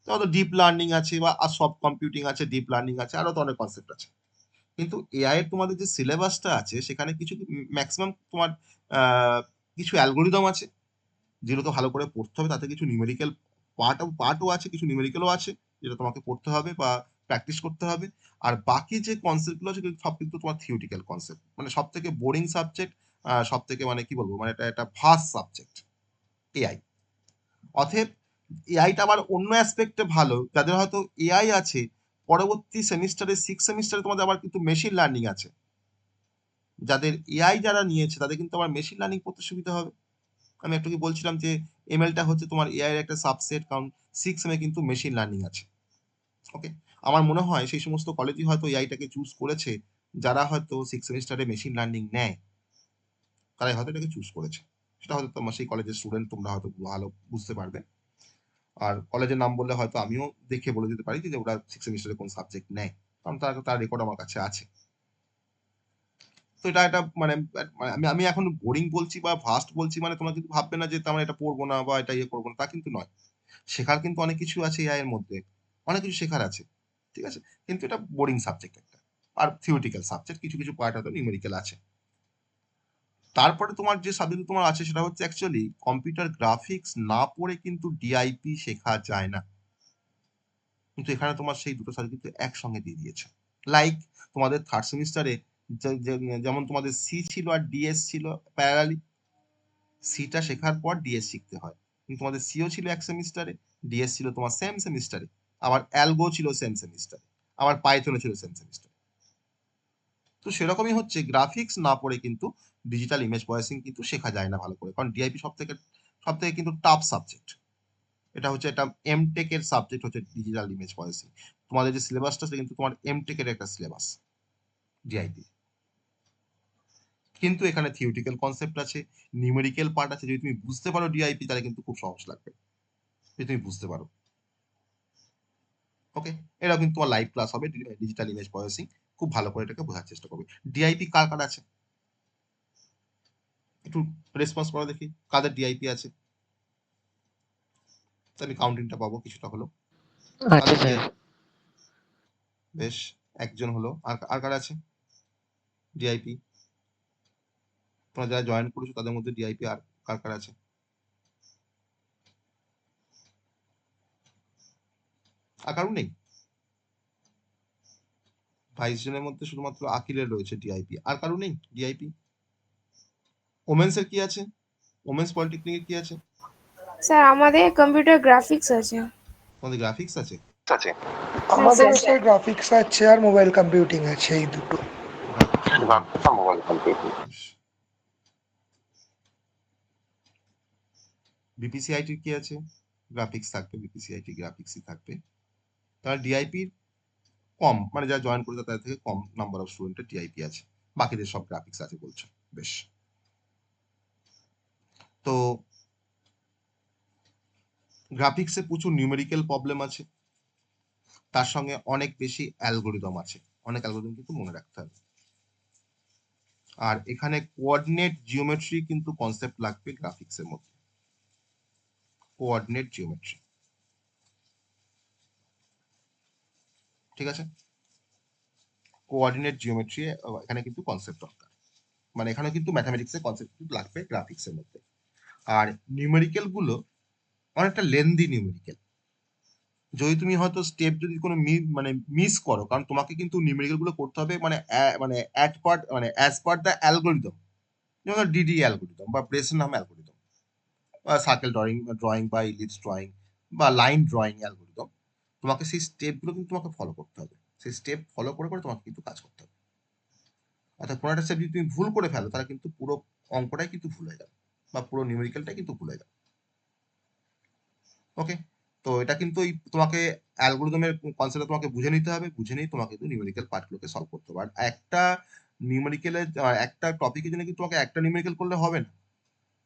তো ডিপ লার্নিং আছে, বা সব কম্পিউটিং আছে, ডিপ লার্নিং আছে, আরো তো অনেক কনসেপ্ট আছে। কিন্তু এআই এর তোমাদের যে সিলেবাসটা আছে সেখানে কিছু ম্যাক্সিমাম তোমার কিছু অ্যালগোরিদম আছে যেগুলোকে ভালো করে পড়তে হবে, তাতে কিছু নিউমেরিক্যাল পার্টও আছে, কিছু নিউমেরিক্যালও আছে, যেটা তোমাকে পড়তে হবে বা প্র্যাকটিস করতে হবে। আর বাকি যে কনসেপ্টগুলো আছে সব কিন্তু তোমার থিওরিটিক্যাল কনসেপ্ট, মানে সব থেকে বোরিং সাবজেক্ট, সব থেকে মানে কি বলবো, মানে এটা একটা ভাস্ট সাবজেক্ট এআই। অতএব এআইটা আবার অন্য অ্যাসপেক্টে ভালো, যাদের হয়তো এআই আছে, পরবর্তী সেমিস্টারে 6 সেমিস্টারে তোমাদের আবার কিন্তু মেশিন লার্নিং আছে, যাদের এআই যারা নিয়েছে তাদের কিন্তু আবার মেশিন লার্নিং পড়তে সুবিধা হবে। আমি একটু কি বলছিলাম যে এমএলটা হচ্ছে তোমার এআই এর একটা সাবসেট, কারণ 6 সেমে কিন্তু মেশিন লার্নিং আছে। ওকে, আমার মনে হয় সেই সমস্ত কলেজই হয়তো এআইটাকে চুজ করেছে, যারা হয়তো 6 সেমিস্টারে মেশিন লার্নিং নেয়, তারাই হয়তো এটাকে চুজ করেছে। সেটা হয়তো তোমার সেই কলেজের স্টুডেন্ট তোমরা হয়তো ভালো বুঝতে পারবে। আর কলেজের নাম বললে হয়তো আমিও দেখে বলে দিতে পারি যে ওরা 6 সেমিস্টারে কোন সাবজেক্ট নেয়, কারণ তার রেকর্ড আমার কাছে আছে। তো এটা মানে মানে আমি আমি এখন বোরিং বলছি বা ভাস্ট বলছি, মানে তোমরা কিন্তু ভাববে না যে তার মানে এটা পড়বো না বা এটা ইয়ে করবো না, তা কিন্তু নয়। শেখার কিন্তু অনেক কিছু আছে এআই এর মধ্যে, অনেক কিছু শেখার আছে, ঠিক আছে? কিন্তু এটা বোরিং সাবজেক্ট একটা, আর থিওরিটিক্যাল সাবজেক্ট, কিছু কিছু পার্ট হয়তো নিউমেরিক্যাল আছে। তারপরে তোমার যে সাবজেক্ট তোমার আছে সেটা হচ্ছে অ্যাকচুয়ালি কম্পিউটার গ্রাফিক্স না পড়ে কিন্তু ডিআইপি শেখা যায় না, কিন্তু এখানে তোমার সেই দুটো সাবজেক্ট কিন্তু একসঙ্গে দিয়ে দিয়েছে। লাইক তোমাদের থার্ড সেমিস্টারে যেমন তোমাদের সি ছিল আর ডিএস ছিল প্যারালালি, সিটা শেখার পর ডিএস শিখতে হয়, কিন্তু তোমাদের সিও ছিল এক সেমিস্টারে, ডিএস ছিল তোমার সেম সেমিস্টারে, আবার অ্যালগো ছিল সেম সেমিস্টারে, আবার পাইথনে ছিল সেম সেমিস্টারে। তো সেরকমই হচ্ছে, গ্রাফিক্স না পড়ে কিন্তু ডিজিটাল ইমেজ প্রসেসিং কিন্তু শেখা যায় না ভালো করে, কারণ ডিআইপি সব থেকে কিন্তু টাফ সাবজেক্ট। এটা হচ্ছে একটা এমটেক এর সাবজেক্ট হচ্ছে ডিজিটাল ইমেজ প্রসেসিং। তোমাদের যে সিলেবাসটা সেটা কিন্তু তোমার এমটেক এর একটা সিলেবাস ডিআইপি। কিন্তু এখানে থিওরিটিক্যাল কনসেপ্ট আছে, নিউমেরিক্যাল পার্ট আছে। যদি তুমি বুঝতে পারো ডিআইপি, তাহলে কিন্তু খুব সহজ লাগবে যদি তুমি বুঝতে পারো। ওকে, এটা কিন্তু তোমার লাইভ ক্লাস হবে ডিজিটাল ইমেজ প্রসেসিং। খুব ভালো করে এটাকে বোঝার চেষ্টা করবে। ডিআইপি কার কার আছে একটু রেসপন্স করো দেখি, কাদের ডিআইপি আছে। তো আমি কাউন্টিংটা পাবো কিছুটা হলো। আচ্ছা কাদের স্যার। ডিআইপি? বেশ, একজন হলো। আর আর কার আছে ডিআইপি? তোমরা যারা জয়েন করেছো তাদের মধ্যে ডিআইপি আর কার কার আছে? আর কারণ নেই? 22 জনের মধ্যে শুধুমাত্র আকিলের রয়েছে ডিআইপি, আর কারো নেই ডিআইপি? ওমেন্স এর কি আছে? ওমেন্স পলিটেকনিকের কি আছে? স্যার আমাদের কম্পিউটার গ্রাফিক্স আছে। তোমাদের গ্রাফিক্স আছে? আছে। হ্যাঁ আমাদের স্যার। স্যার গ্রাফিক্স আছে আর মোবাইল কম্পিউটিং আছে, এই দুটো। গ্রাফিক্স আর মোবাইল মোবাইল কম্পিউটিং। বিপিসিআইটির কি আছে? গ্রাফিক্স থাকবে, বিপিসিআইটি গ্রাফিক্সই থাকবে। তাহলে ডিআইপি কম, মানে যারা জয়েন করেছে তাদের থেকে কম নাম্বার অফ স্টুডেন্টের ডিআইপি আছে, বাকিদের সব গ্রাফিক্স আছে বলছো। বেশ, তো গ্রাফিক্সে প্রচুর নিউমেরিক্যাল প্রবলেম আছে, তার সঙ্গে অনেক বেশি অ্যালগোরিদম আছে। অনেক অ্যালগোরিদম কিন্তু মনে রাখতে হবে। আর এখানে কোঅর্ডিনেট জিওমেট্রি কিন্তু কনসেপ্ট লাগবে গ্রাফিক্সের মধ্যে। কোঅর্ডিনেট জিওমেট্রি, ঠিক আছে? কোঅর্ডিনেট জিওমেট্রি এখানে কিন্তু কনসেপ্ট দরকার, মানে এখানে কিন্তু ম্যাথামেটিক্সের কনসেপ্ট কিন্তু লাগবে গ্রাফিক্সের মধ্যে। আর নিউমেরিক্যাল গুলো অনেকটা লেন্দি নিউমেরিক্যাল। যদি তুমি হয়তো স্টেপ যদি কোনো মানে মিস করো, কারণ তোমাকে কিন্তু নিউমেরিক্যাল গুলো করতে হবে মানে মানে অ্যাট পার্ট মানে অ্যাজ পার দ্য অ্যালগোরিদম, যেমন ডিডি অ্যালগোরিদম বা ব্রেসের নাম অ্যালগোরিদম, বা সার্কেল ড্রয়িং বা ইলিপস ড্রয়িং বা লাইন ড্রয়িং অ্যালগোরিদম। তোমাকে সেই স্টেপগুলো কিন্তু তোমাকে ফলো করতে হবে। সেই স্টেপ ফলো করে করে তোমাকে কিন্তু কাজ করতে হবে। অর্থাৎ কোনো একটা স্টেপ যদি তুমি ভুল করে ফেলো, তাহলে কিন্তু পুরো অঙ্কটাই কিন্তু ভুল হয়ে যাবে, বা পুরো নিউমেরিক্যালটাই কিন্তু ভুল হয়ে যাবে। ওকে, তো এটা কিন্তু ওই তোমাকে অ্যালগোরিদমের কনসেপ্টটা তোমাকে বুঝে নিতে হবে, বুঝে নিয়ে তোমাকে কিন্তু নিউমেরিক্যাল পার্টগুলোকে সলভ করতে হবে। আর একটা নিউমেরিক্যালের একটা টপিকের জন্য কিন্তু তোমাকে একটা নিউমেরিক্যাল করলে হবে না।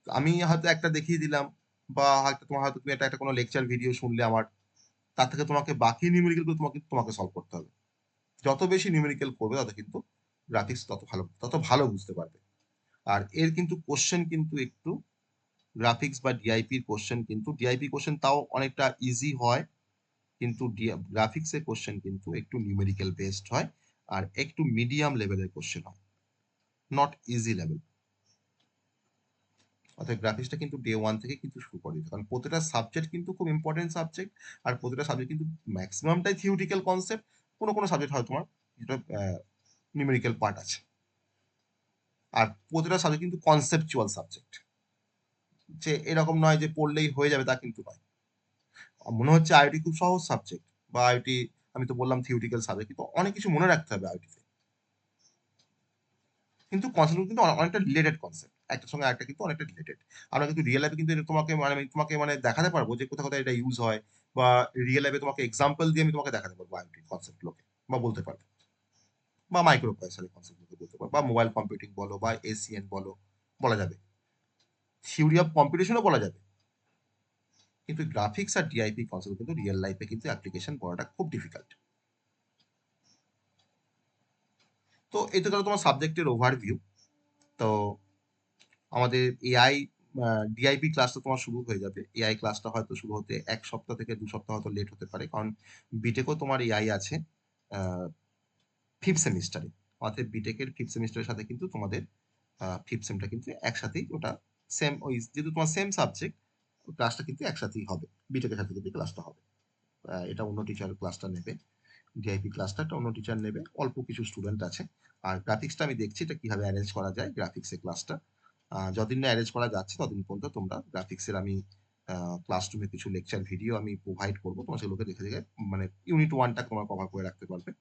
আমি হয়তো একটা দেখিয়ে দিলাম, বা হয়তো তোমার হয়তো তুমি একটা কোনো লেকচার ভিডিও শুনলে আমার, তার থেকে তোমাকে বাকি নিউমেরিক্যাল গুলো তোমাকে সলভ করতে হবে। যত বেশি নিউমেরিক্যাল করবে তত কিন্তু গ্রাফিক্স তত ভালো বুঝতে পারবে। আর এর কিন্তু কোশ্চেন কিন্তু একটু, গ্রাফিক্স বা ডিআইপির কোশ্চেন কিন্তু, ডিআইপি কোশ্চেন তাও অনেকটা ইজি হয়, কিন্তু গ্রাফিক্স এর কোশ্চেন কিন্তু একটু নিউমেরিক্যাল বেসড হয়, আর একটু মিডিয়াম লেভেলের কোশ্চেন হয়, নট ইজি লেভেল। অর্থাৎ গ্রাফিক্সটা কিন্তু ডে ওয়ান থেকে কিন্তু শুরু করে দিতে, কারণ প্রতিটা সাবজেক্ট কিন্তু খুব ইম্পর্টেন্ট সাবজেক্ট। আর প্রতিটা সাবজেক্ট কিন্তু ম্যাক্সিমামটাই থিওরিটিক্যাল কনসেপ্ট। কোনো কোনো সাবজেক্ট হয় তোমার যেটা নিউমেরিক্যাল পার্ট আছে। আর প্রতিটা সাবজেক্ট কিন্তু কনসেপচুয়াল সাবজেক্ট, যে এরকম নয় যে পড়লেই হয়ে যাবে, তা কিন্তু নয়। মনে হচ্ছে আইআইটি খুব সহজ সাবজেক্ট, বা আইআইটি, আমি তো বললাম থিওরিটিক্যাল সাবজেক্ট, কিন্তু অনেক কিছু মনে রাখতে হবে আইআইটিতে। কিন্তু কনসেপ্ট কিন্তু অনেকটা রিলেটেড কনসেপ্ট, একটার সঙ্গে আরেকটা কিন্তু অনেকটা রিলেটেড। আমরা কিন্তু রিয়েল লাইফে কিন্তু এটা তোমাকে মানে আমি তোমাকে মানে দেখাতে পারবো যে কোথাও কোথায় এটা ইউজ হয়, বা রিয়েল লাইফে তোমাকে এক্সাম্পল দিয়ে আমি তোমাকে দেখাতে পারবো আইওটি কনসেপ্ট গুলোকে, বা বলতে পারবো, বা মাইক্রো প্রসেসরের কনসেপ্ট গুলোকে বলতে পারবো, বা মোবাইল কম্পিউটিং বলো বা এসিএন বলো, বলা যাবে। থিওরি অফ কম্পিটিশনও বলা যাবে। কিন্তু গ্রাফিক্স আর ডিআইপি কনসেপ্ট কিন্তু রিয়েল লাইফে কিন্তু অ্যাপ্লিকেশন করাটা খুব ডিফিকাল্ট। তো এই তো গেল তোমার সাবজেক্টের ওভারভিউ। তো আমাদের এআই ডিআইপি ক্লাসটা তোমার শুরু হয়ে যাবে। এআই ক্লাসটা হয়তো শুরু হতে 1 সপ্তাহ থেকে 2 সপ্তাহ হয়তো লেট হতে পারে, কারণ বিটেকও তোমার এআই আছে ফিফথ সেমিস্টারে। অর্থাৎ বিটেকের ফিফথ সেমিস্টারের সাথে কিন্তু তোমাদের ফিফথ সেমটা কিন্তু একসাথেই, ওটা সেম, ওই যেহেতু তোমার সেম সাবজেক্ট, ক্লাসটা কিন্তু একসাথেই হবে, বিটেকের সাথে কিন্তু ক্লাসটা হবে। এটা অন্য টিচার ক্লাসটা নেবে, ডিআইপি ক্লাসটা একটা অন্য টিচার নেবে, অল্প কিছু স্টুডেন্ট আছে। আর গ্রাফিক্সটা আমি দেখছি এটা কিভাবে অ্যারেঞ্জ করা যায় গ্রাফিক্সের ক্লাসটা। যতদিন না অ্যারেঞ্জ করা যাচ্ছে ততদিন পর্যন্ত তোমরা গ্রাফিক্সের আমি ক্লাসরুমে কিছু লেকচার ভিডিও আমি প্রোভাইড করবো, তোমার সেগুলোকে দেখে দেখে মানে ইউনিট 1টা তোমার কভার করে রাখতে পারবে।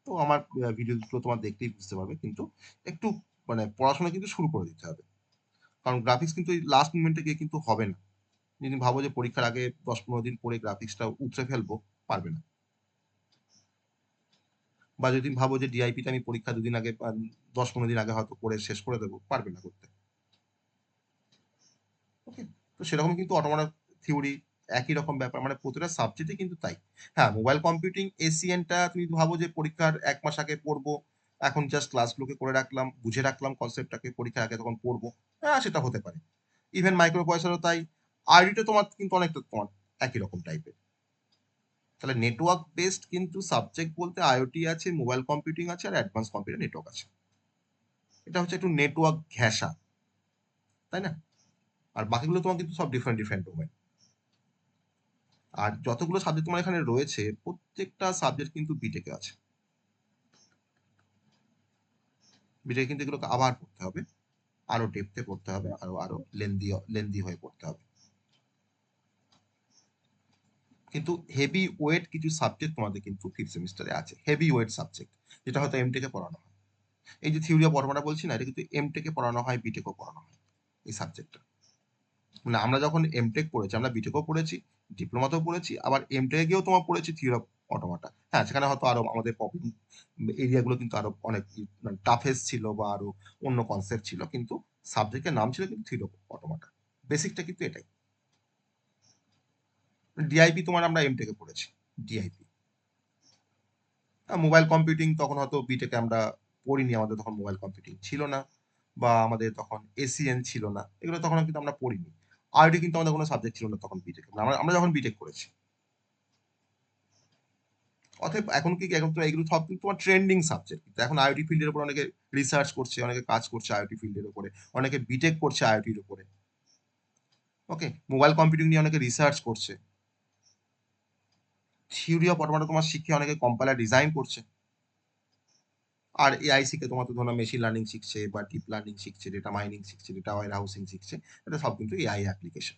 তো আমার ভিডিওগুলো তোমার দেখলেই বুঝতে পারবে, কিন্তু একটু মানে পড়াশোনা কিন্তু শুরু করে দিতে হবে, কারণ গ্রাফিক্স কিন্তু এই লাস্ট মোমেন্টে গিয়ে কিন্তু হবে না। যদি ভাবো যে পরীক্ষার আগে 10-15 দিন পরে গ্রাফিক্সটা উতরে ফেলবো, পারবে না। বা যদি ভাবো যে ডিআইপিটা আমি পরীক্ষা 2 দিন আগে 10-15 দিন আগে হয়তো করে শেষ করে দেবো, পারবে না করতে। ওকে, তো সেরকম কিন্তু অটোমোটিভ থিওরি একই রকম ব্যাপার, মানে প্রতিটা সাবজেক্টে কিন্তু তাই। হ্যাঁ, মোবাইল কম্পিউটিং এসিএনটা তুমি ভাবো যে পরীক্ষার 1 মাস আগে পড়বো, এখন জাস্ট ক্লাসগুলোকে করে রাখলাম, বুঝে রাখলাম কনসেপ্টটাকে, পরীক্ষার আগে তখন পড়বো, হ্যাঁ সেটা হতে পারে। ইভেন মাইক্রো প্রসেসরও তাই। আইডিটা তোমার কিন্তু অনেকটা তোমার একই রকম টাইপের। তাহলে নেটওয়ার্ক বেসড কিন্তু সাবজেক্ট বলতে আইওটি আছে, মোবাইল কম্পিউটিং আছে, আর অ্যাডভান্স কম্পিউটার নেটওয়ার্ক আছে। এটা হচ্ছে একটু নেটওয়ার্ক ঘেঁষা, তাই না? আর বাকিগুলো তোমার কিন্তু সব ডিফারেন্ট ডিফারেন্ট ডোমেন। আর যতগুলো সাবজেক্ট তোমার এখানে রয়েছে, প্রত্যেকটা সাবজেক্ট কিন্তু বিটেকে আছে। বিটেকে কিন্তু এগুলোকে আবার পড়তে হবে, আরো ডেপথে পড়তে হবে, আরো আরো লেন্দি হয়ে পড়তে হবে। কিন্তু হেভি ওয়েট কিছু সাবজেক্ট তোমাদের কিন্তু 5th সেমিস্টারে আছে, হেভি ওয়েট সাবজেক্ট, যেটা হয়তো এমটেকে পড়ানো হয়। এই যে থিওরি অফ অটোমেটা বলছি না, এটা কিন্তু এমটেকে পড়ানো হয়, বিটেকেও পড়ানো হয় এই সাবজেক্টটা। মানে আমরা যখন এমটেক পড়েছি, আমরা বিটেকও পড়েছি, ডিপ্লোমাতেও পড়েছি, আবার এমটেকে গিয়েও তোমার পড়েছি থিওরি অফ অটোমেটা। হ্যাঁ, সেখানে হয়তো আরো আমাদের প্রবলেম এরিয়াগুলো কিন্তু আরো অনেক টাফেস্ট ছিল বা আরো অন্য কনসেপ্ট ছিল, কিন্তু সাবজেক্টের নাম ছিল কিন্তু থিওরি অফ অটোমেটা। বেসিকটা কিন্তু এটাই। ডিআইপি তোমার আমরা এমটেকে পড়েছি, ডিআইপি। মোবাইল কম্পিউটিং তখন হয়তো বিটেকে আমরা পড়িনি, আমাদের তখন মোবাইল কম্পিউটিং ছিল না, বা আমাদের তখন এসিএন ছিল না, এগুলো তখন কিন্তু আমরা পড়িনি। আইডি কিন্তু আমাদের কোনো সাবজেক্ট ছিল না তখন বিটেক, আমরা যখন বিটেক করেছি। অতএব এখন কি, এখন তো এগুলো সব কিন্তু তোমার ট্রেন্ডিং সাবজেক্ট, কিন্তু এখন আইওটি ফিল্ডের উপর অনেকে রিসার্চ করছে, অনেকে কাজ করছে আইওটি ফিল্ডের উপরে, অনেকে বিটেক করছে আইওটির উপরে। ওকে, মোবাইল কম্পিউটিং নিয়ে অনেকে রিসার্চ করছে, থিওরি অফ অটোমেটা তোমার শিখে অনেকে কম্পাইলার ডিজাইন করছে। আর এআই শিখে তোমার তো ধরো মেশিন লার্নিং শিখছে, বা ডিপ লার্নিং শিখছে, ডেটা মাইনিং শিখছে, ডেটা ওয়্যার হাউসিং শিখছে, এটা সব কিন্তু এআই অ্যাপ্লিকেশন।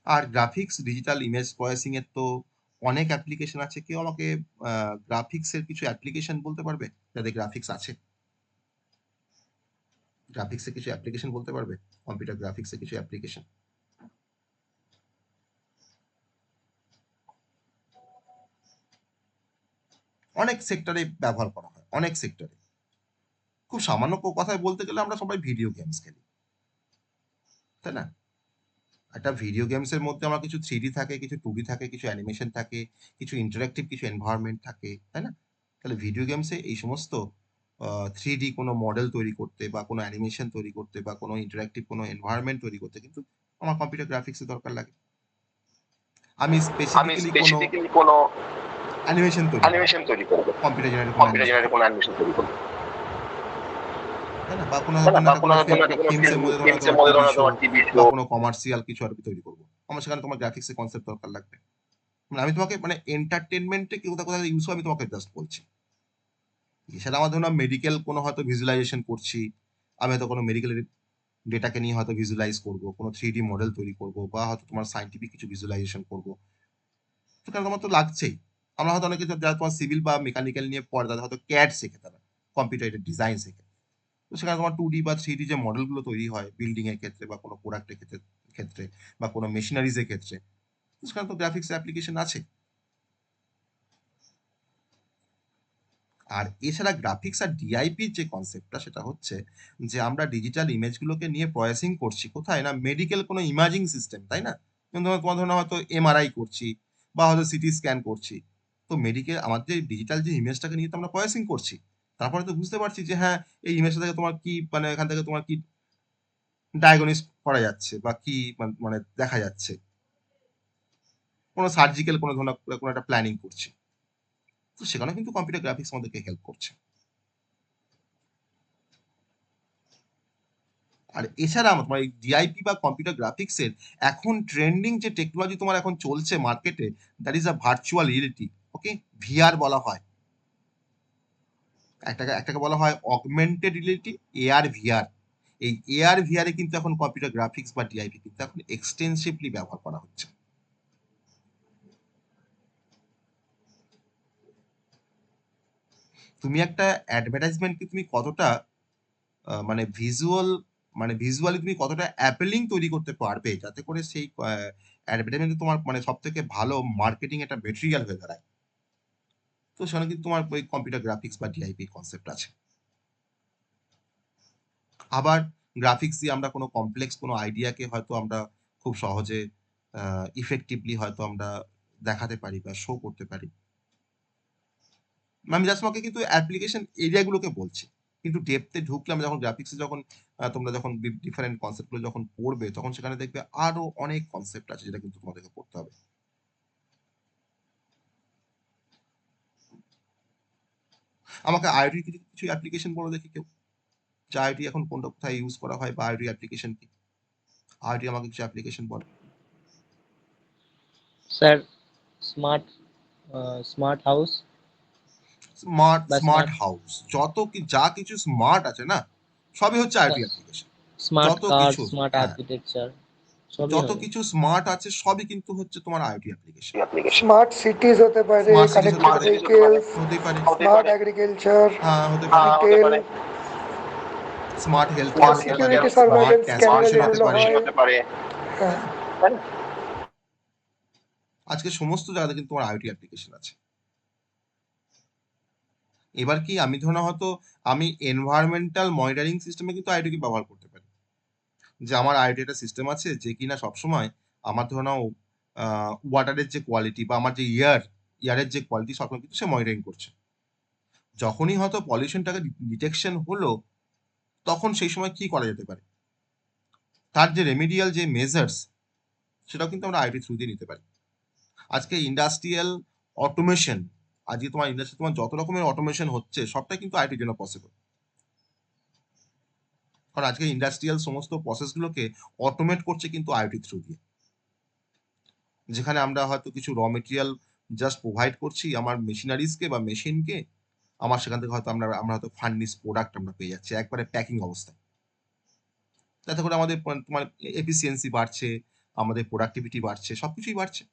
আর গ্রাফিক্স ডিজিটাল ইমেজ প্রসেসিং এর তো অনেক অ্যাপ্লিকেশন আছে। কেউ আমাকে গ্রাফিক্স এর কিছু অ্যাপ্লিকেশন বলতে পারবে, যাদের গ্রাফিক্স আছে? গ্রাফিক্স এর কিছু অ্যাপ্লিকেশন বলতে পারবে? কম্পিউটার গ্রাফিক্স এর কিছু অ্যাপ্লিকেশন? অনেক সেক্টরে ব্যবহার করা হয়, অনেক সেক্টরে। খুব সামান্য কথায় বলতে গেলে আমরা সবাই ভিডিও গেমস খেলি, তাই না? একটা ভিডিও গেমসের মধ্যে আমার কিছু 3D থাকে, কিছু 2D থাকে, কিছু অ্যানিমেশন থাকে, কিছু ইন্টারেক্টিভ কিছু এনভায়রনমেন্ট থাকে, তাই না? তাহলে ভিডিও গেমসে এই সমস্ত 3D কোনো মডেল তৈরি করতে, বা কোনো অ্যানিমেশন তৈরি করতে, বা কোনো ইন্টারেক্টিভ কোনো এনভায়রনমেন্ট তৈরি করতে কিন্তু আমার কম্পিউটার গ্রাফিক্সের দরকার লাগে। আমি স্পেসিফিক্যালি কোনো অ্যানিমেশন তৈরি করব, কম্পিউটার জেনারেটেড কোনো অ্যানিমেশন তৈরি করব, তাই না? বা কোনো একটা ফিল্মসের মধ্যে ধরো তোমার টিভি শো, বা কোনো কমার্শিয়াল কিছু আর কি তৈরি করব, আমার সেখানে তোমার গ্রাফিক্সের কনসেপ্ট দরকার লাগবে। মানে আমি তোমাকে মানে এন্টারটেনমেন্টে কি কোথায় কোথায় ইউজ হয় আমি তোমাকে জাস্ট বলছি। এছাড়া আমার ধরুন মেডিকেল কোনো হয়তো ভিজুয়ালাইজেশন করছি, আমি হয়তো কোনো মেডিকেল ডেটাকে নিয়ে হয়তো ভিজুয়ালাইজ করবো, কোনো 3D মডেল তৈরি করবো, বা হয়তো তোমার সাইন্টিফিক কিছু ভিজুয়ালাইজেশন করবো, সেখানে তোমার তো লাগছেই। আমরা হয়তো অনেকে যারা তোমার সিভিল বা মেকানিক্যাল নিয়ে পড়ে, তাদের হয়তো ক্যাড শেখে, তারা কম্পিউটার ডিজাইন শেখে। তো সেখানে তোমার 2D বা 3D যে মডেলগুলো তৈরি হয় বিল্ডিং এর ক্ষেত্রে, বা কোনো প্রোডাক্টের ক্ষেত্রে, বা কোনো মেশিনারিজ এর ক্ষেত্রে, সেখানে তো গ্রাফিক্স অ্যাপ্লিকেশন আছে। আর এছাড়া গ্রাফিক্স আর ডিআইপির যে কনসেপ্টটা, সেটা হচ্ছে যে আমরা ডিজিটাল ইমেজগুলোকে নিয়ে প্রসেসিং করছি কোথায়, না মেডিকেল কোনো ইমাজিং সিস্টেম, তাই না? তোমার ধরুন হয়তো এমআরআই করছি, বা হয়তো সিটি স্ক্যান করছি। তো মেডিকেল আমাদের ডিজিটাল যে ইমেজটাকে নিয়ে তো আমরা প্রসেসিং করছি, তারপরে তো বুঝতে পারছি যে হ্যাঁ, এই ইমেজটা থেকে তোমার কি, মানে এখান থেকে তোমার কি ডায়াগনোস করা যাচ্ছে, বা কি মানে দেখা যাচ্ছে, কোনো সার্জিক্যাল কোনো ধরনের কোনো একটা প্ল্যানিং করছি। তো সেখানে কিন্তু কম্পিউটার গ্রাফিক্স আমাদেরকে হেল্প করছে। আর এছাড়া তোমার এই ডিআইপি বা কম্পিউটার গ্রাফিক্সের এখন ট্রেন্ডিং যে টেকনোলজি তোমার এখন চলছে মার্কেটে, that is a virtual reality. Okay, VR বলা হয়, একটাকে বলা হয় অগমেন্টেড রিয়েলিটি, এআর ভিআর। এই এআর ভিআর এ কিন্তু এখন কম্পিউটার গ্রাফিক্স বা ডিআইপি কিন্তু এখন এক্সটেন্সিভলি ব্যবহার করা হচ্ছে। তুমি একটা অ্যাডভার্টাইজমেন্টকে তুমি কতটা মানে ভিজুয়ালি তুমি কতটা অ্যাপেলিং তৈরি করতে পারবে যাতে করে সেই অ্যাডভার্টাইজমেন্ট তোমার মানে সব থেকে ভালো মার্কেটিং একটা মেটেরিয়াল হয়ে দাঁড়ায়। তো সেখানে কিন্তু তোমার ওই কম্পিউটার গ্রাফিক্স বা ডিআইপি কনসেপ্ট আছে। আবার গ্রাফিক্স দিয়ে আমরা কোনো কমপ্লেক্স কোনো আইডিয়াকে হয়তো আমরা খুব সহজে ইফেক্টিভলি হয়তো আমরা দেখাতে পারি বা শো করতে পারি। আমি জাস্ট তোমাকে কিন্তু অ্যাপ্লিকেশন এরিয়াগুলোকে বলছি, কিন্তু ডেপথে ঢুকলাম যখন গ্রাফিক্সে যখন তোমরা যখন ডিফারেন্ট কনসেপ্টগুলো যখন পড়বে তখন সেখানে দেখবে আরো অনেক কনসেপ্ট আছে যেটা কিন্তু তোমাদেরকে পড়তে হবে। আমাকে আইওটি কিছু অ্যাপ্লিকেশন বলো দেখি কেউ, যে আইওটি এখন কোনটা কোথায় ইউজ করা হয় বা আইওটি অ্যাপ্লিকেশন কি? আইওটি আমাকে কিছু অ্যাপ্লিকেশন বলো। Sir smart smart house smart বা স্মার্ট হাউস যা কিছু স্মার্ট আছে না সবই হচ্ছে আইওটি অ্যাপ্লিকেশন। স্মার্ট যত কার, কিছু স্মার্ট হ্যাঁ আর্কিটেকচার সবই যত হবে। কিছু স্মার্ট আছে সবই কিন্তু হচ্ছে তোমার আইওটি অ্যাপ্লিকেশন। স্মার্ট সিটিজ হতে পারে, স্মার্ট সিটিজ হতে কানেক্টেড পারে, ভেহিকেলস, হতেই পারে, স্মার্ট এগ্রিকালচার, হ্যাঁ হতে পারে, রিটেল, স্মার্ট হেলথ কেয়ার হতে পারে, security smart surveillance camera transportation হতে যেগুলো পারে। হয়, হ্যাঁ। আজকে সমস্ত জায়গাতে কিন্তু তোমার আইওটি অ্যাপ্লিকেশন আছে। এবার কি আমি ধরো হয়তো আমি এনভায়রনমেন্টাল মনিটরিং সিস্টেমে কিন্তু আইওটি ব্যবহার করতে পারি, যে আমার আইওটি একটা সিস্টেম আছে যে কিনা সবসময় আমার ধরো নাও ওয়াটারের যে কোয়ালিটি বা আমার যে ইয়ারের যে কোয়ালিটি সবসময় কিন্তু সে মনিটরিং করছে। যখনই হয়তো পলিউশনটাকে ডিটেকশন হলো তখন সেই সময় কি করা যেতে পারে, তার যে রেমিডিয়াল যে মেজার্স সেটাও কিন্তু আমরা আইওটি থ্রু দিয়ে নিতে পারি। আজকে ইন্ডাস্ট্রিয়াল অটোমেশন, আজকে তোমার ইন্ডাস্ট্রি তোমার যত রকমের অটোমেশন হচ্ছে সবটাই কিন্তু আইটির জন্য পসিবল। কারণ আজকে ইন্ডাস্ট্রিয়াল সমস্ত প্রসেসগুলোকে অটোমেট করছে কিন্তু আইওটি থ্রু দিয়ে, যেখানে আমরা হয়তো কিছু র মেটেরিয়াল জাস্ট প্রোভাইড করছি আমার মেশিনারিজকে বা মেশিনকে, আমার সেখান থেকে হয়তো আমরা হয়তো ফার্নিশ প্রোডাক্ট আমরা পেয়ে যাচ্ছি একবারে প্যাকিং অবস্থায়। যাতে করে আমাদের তোমার এফিসিয়েন্সি বাড়ছে, আমাদের প্রোডাক্টিভিটি বাড়ছে, সবকিছুই বাড়ছে।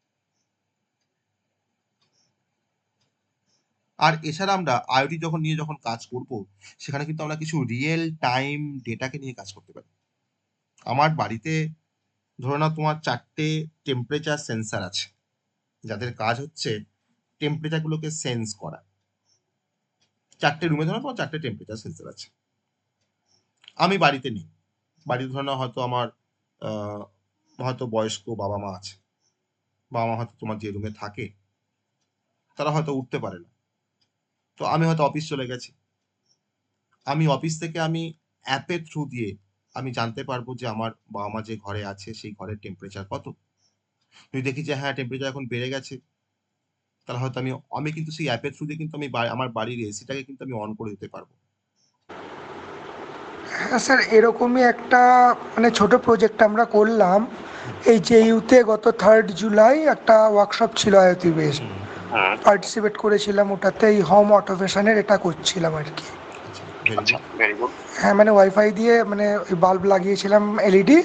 আর এছাড়া আমরা আইওটি যখন কাজ করব সেখানে কিন্তু আমরা কিছু রিয়েল টাইম ডেটাকে নিয়ে কাজ করতে পারি। আমার বাড়িতে ধরো না তোমার 4টে টেম্পারেচার সেন্সার আছে যাদের কাজ হচ্ছে টেম্পারেচারগুলোকে সেন্স করা। 4টে রুমে ধরো তোমার 4টে টেম্পারেচার সেন্সার আছে। আমি বাড়িতে নেই, বাড়িতে ধরো না হয়তো আমার হয়তো বয়স্ক বাবা মা আছে, বাবা মা হয়তো তোমার যে রুমে থাকে তারা হয়তো উঠতে পারে না, তো আমি হয়তো অফিস চলে গেছি, আমি অফিস থেকে আমি অ্যাপের থ্রু দিয়ে আমি জানতে পারবো যে আমার বাবা মা যে ঘরে আছে সেই ঘরের টেম্পারেচার কত। যদি দেখি যে হ্যাঁ টেম্পারেচার এখন বেড়ে গেছে, তাহলে হয়তো আমি কিন্তু সেই অ্যাপের থ্রু দিয়ে কিন্তু আমি আমার বাড়ির এসিটাকে কিন্তু আমি অন করে দিতে পারবো। হ্যাঁ স্যার, এরকমই একটা মানে ছোট প্রজেক্ট আমরা করলাম এই জেইউতে। গত 3rd জুলাই একটা ওয়ার্কশপ ছিল আইওটি বেসড, পার্টিসিপেট করেছিলাম ওটাতে। এই হোম অটোমেশনের এটা করছিলাম আর কি। আচ্ছা ভেরি গুড। হ্যাঁ, মানে ওয়াইফাই দিয়ে মানে ওই বাল্ব লাগিয়েছিলাম, এলইডি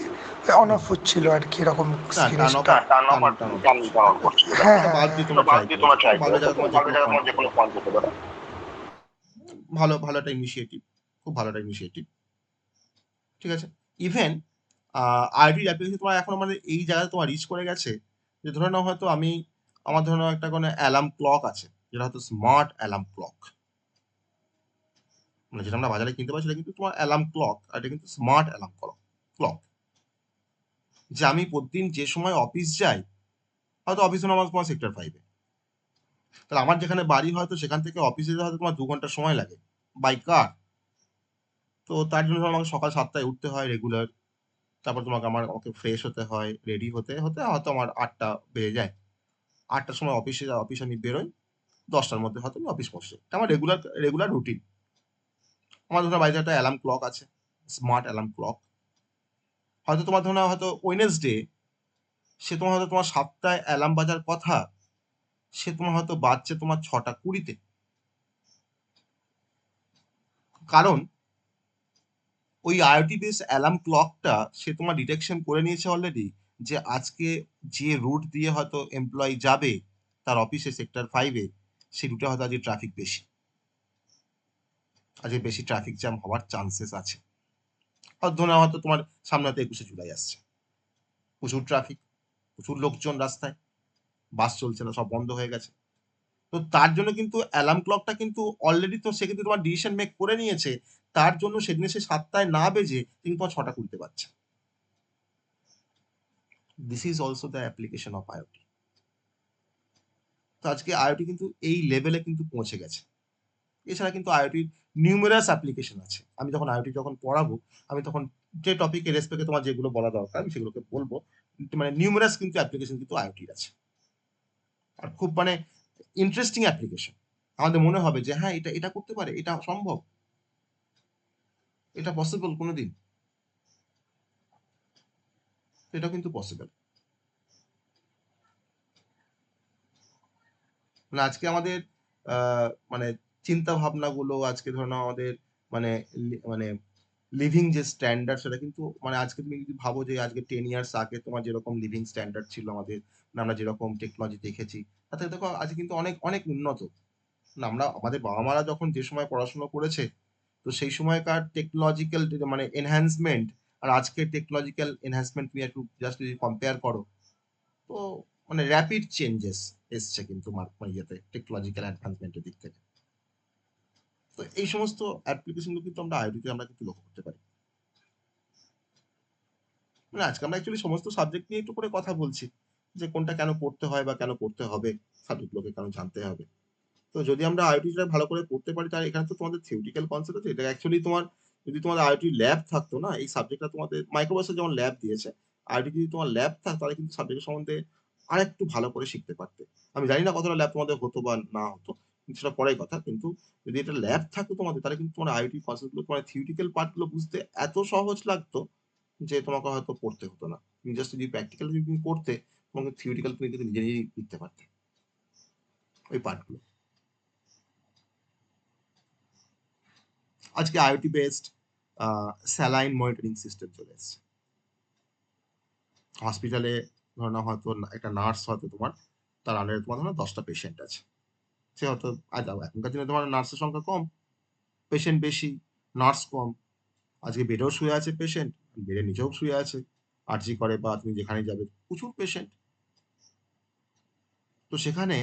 অন অফ হচ্ছিল আর কি, এরকম জিনিসটা। হ্যাঁ হ্যাঁ বাদ দিয়ে তোমরা ট্রাই করো, বাল্বের জায়গায় তোমার যে কোনো পয়েন্ট হতে পারে। ভালো ভালো একটা ইনিশিয়েটিভ, খুব ভালো একটা ইনিশিয়েটিভ। ঠিক আছে, ইভেন আইওটি অ্যাপ্লিকেশন তোমার এখন মানে এই জায়গায় তোমার রিচ করে গেছে যে ধরে নাও হয়তো আমার ধরে নাও একটা কোনো অ্যালার্ম ক্লক আছে যেটা হয়তো স্মার্ট অ্যালার্ম ক্লক, মানে যেটা আমরা বাজারে কিনতে পারি সেটা কিন্তু তোমার অ্যালার্ম ক্লক, আর এটা কিন্তু স্মার্ট অ্যালার্ম ক্লক। যে আমি প্রতিদিন যে সময় অফিস যাই, হয়তো অফিস আমার তোমার সেক্টর 5-এ, তাহলে আমার যেখানে বাড়ি হয়তো সেখান থেকে অফিসে যেতে হয়তো তোমার 2 ঘন্টা সময় লাগে বাই কার। তো তার জন্য আমাকে সকাল 7টায় উঠতে হয় রেগুলার, তারপর আমাকে ফ্রেশ হতে হয়, রেডি হতে হয়তো আমার 8টা বেজে যায়। 8টার সময় অফিস আমি বেরোই, 10টার মধ্যে হয়তো আমি অফিস পৌঁছে যাই। এটা আমার রেগুলার রুটিন। আমার ধরো বাড়িতে একটা অ্যালার্ম ক্লক আছে, স্মার্ট অ্যালার্ম ক্লক। হয়তো তোমার ধরো হয়তো ওয়েডনেসডে সে তোমার হয়তো তোমার 7টায় অ্যালার্ম বাজার কথা, সে তোমার হয়তো বাজছে তোমার 6টা 20-তে। কারণ ওই আইওটি বেস অ্যালার্ম ক্লকটা সে তোমার ডিটেকশন করে নিয়েছে অলরেডি, যে আজকে যে রুট দিয়ে হয়তো এমপ্লয়ি যাবে তার অফিসে সেক্টর 5-এ, সেই রুটে হয়তো আজকে ট্রাফিক বেশি, আজকে বেশি ট্রাফিক জ্যাম হওয়ার চান্সেস আছে। ধরে নাও হয়তো তোমার সামনে হয়তো 21শে জুলাই আসছে, প্রচুর ট্রাফিক, প্রচুর লোকজন রাস্তায়, বাস চলছে না, সব বন্ধ হয়ে গেছে। তো তার জন্য কিন্তু অ্যালার্ম ক্লকটা কিন্তু অলরেডি তো সে কিন্তু তোমার ডিসিশন মেক করে নিয়েছে, তার জন্য সেদিনে সে 7টায় না বেজে কিন্তু তোমার 6টা করতে পারছে। This is also the application of IoT. তো আজকে আইওটি কিন্তু এই লেভেলে কিন্তু পৌঁছে গেছে। এছাড়া কিন্তু আইওটির নিউমেরাস অ্যাপ্লিকেশন আছে। আমি যখন আইওটি যখন পড়াবো, আমি তখন যে টপিকের রেসপেক্টে তোমার যেগুলো বলা দরকার আমি সেগুলোকে বলবো। মানে নিউমেরাস কিন্তু অ্যাপ্লিকেশন কিন্তু আইওটির আছে, আর খুব মানে ইন্টারেস্টিং অ্যাপ্লিকেশন। আমাদের মনে হবে যে হ্যাঁ, এটা এটা করতে পারে, এটা সম্ভব, এটা পসিবল কোনোদিন, এটাও কিন্তু পসিবল। মানে আজকে আমাদের মানে চিন্তা ভাবনাগুলো, আজকে ধরে নাও আমাদের মানে মানে লিভিং যে স্ট্যান্ডার্ড, সেটা কিন্তু মানে আজকে তুমি যদি ভাবো যে আজকে 10 ইয়ার্স আগে তোমার যেরকম লিভিং স্ট্যান্ডার্ড ছিল আমাদের, না আমরা যেরকম টেকনোলজি দেখেছি, তাতে দেখো আজকে কিন্তু অনেক অনেক উন্নত। না আমরা আমাদের বাবা মারা যখন যে সময় পড়াশোনা করেছে, তো সেই সময়কার টেকনোলজিক্যাল মানে এনহ্যান্সমেন্ট আর আজকের টেকনোলজিক্যাল এনহ্যান্সমেন্ট তুমি একটু জাস্ট যদি কম্পেয়ার করো, তো মানে র্যাপিড চেঞ্জেস এসছে কিন্তু ইয়েতে টেকনোলজিক্যাল অ্যাডভান্সমেন্টের দিক থেকে। তো এই সমস্ত অ্যাপ্লিকেশনগুলো কিন্তু আমরা আইওটিতে আমরা কিন্তু লক্ষ্য করতে পারি। মানে আজকে আমরা অ্যাকচুয়ালি সমস্ত সাবজেক্ট নিয়ে একটু করে কথা বলছি, যে কোনটা কেন পড়তে হয় বা কেন পড়তে হবে, সাবজেক্টগুলোকে কেন জানতে হবে। তো যদি আমরা আইওটিটা ভালো করে পড়তে পারি, তাহলে এখানে তো তোমাদের থিওরিটিক্যাল কনসেপ্ট আছে, এটা অ্যাকচুয়ালি তোমার যদি তোমাদের আইওটি ল্যাব থাকতো না, এই সাবজেক্টটা তোমাদের মাইক্রোবাসে যেমন ল্যাব দিয়েছে, আইওটি যদি তোমার ল্যাব থাকতো তাহলে কিন্তু সাবজেক্টের সম্বন্ধে আরেকটু ভালো করে শিখতে পারতে। আমি জানি না কতটা ল্যাব তোমাদের হতো বা না হতো, কিন্তু সেটা পরের কথা। কিন্তু যদি এটা ল্যাব থাকতো তোমাদের, তাহলে কিন্তু তোমার আইওটি কনসেপ্টগুলো, তোমার থিওরিটিক্যাল পার্টগুলো বুঝতে এত সহজ লাগতো যে তোমাকে হয়তো পড়তে হতো না। তুমি জাস্ট যদি প্র্যাকটিক্যাল যদি তুমি করতে, তোমাকে থিওরিটিক্যাল তুমি কিন্তু নিজে নিজেই লিখতে পারতে ওই পার্টগুলো। আজকে IoT based saline monitoring system চলে এসেছে হসপিটালে। ধরো না হয়তো একটা নার্স হয়তো তোমার, তার আন্ডারে তোমার ধরো 10টা পেশেন্ট আছে, সে হয়তো এখনকার দিনে তোমার নার্সের সংখ্যা কম, পেশেন্ট বেশি, নার্স কম। আজকে বেডেও শুয়ে আছে পেশেন্ট, বেডের নিচেও শুয়ে আছে, আরজি করে বা তুমি যেখানে যাবে প্রচুর পেশেন্ট। তো সেখানে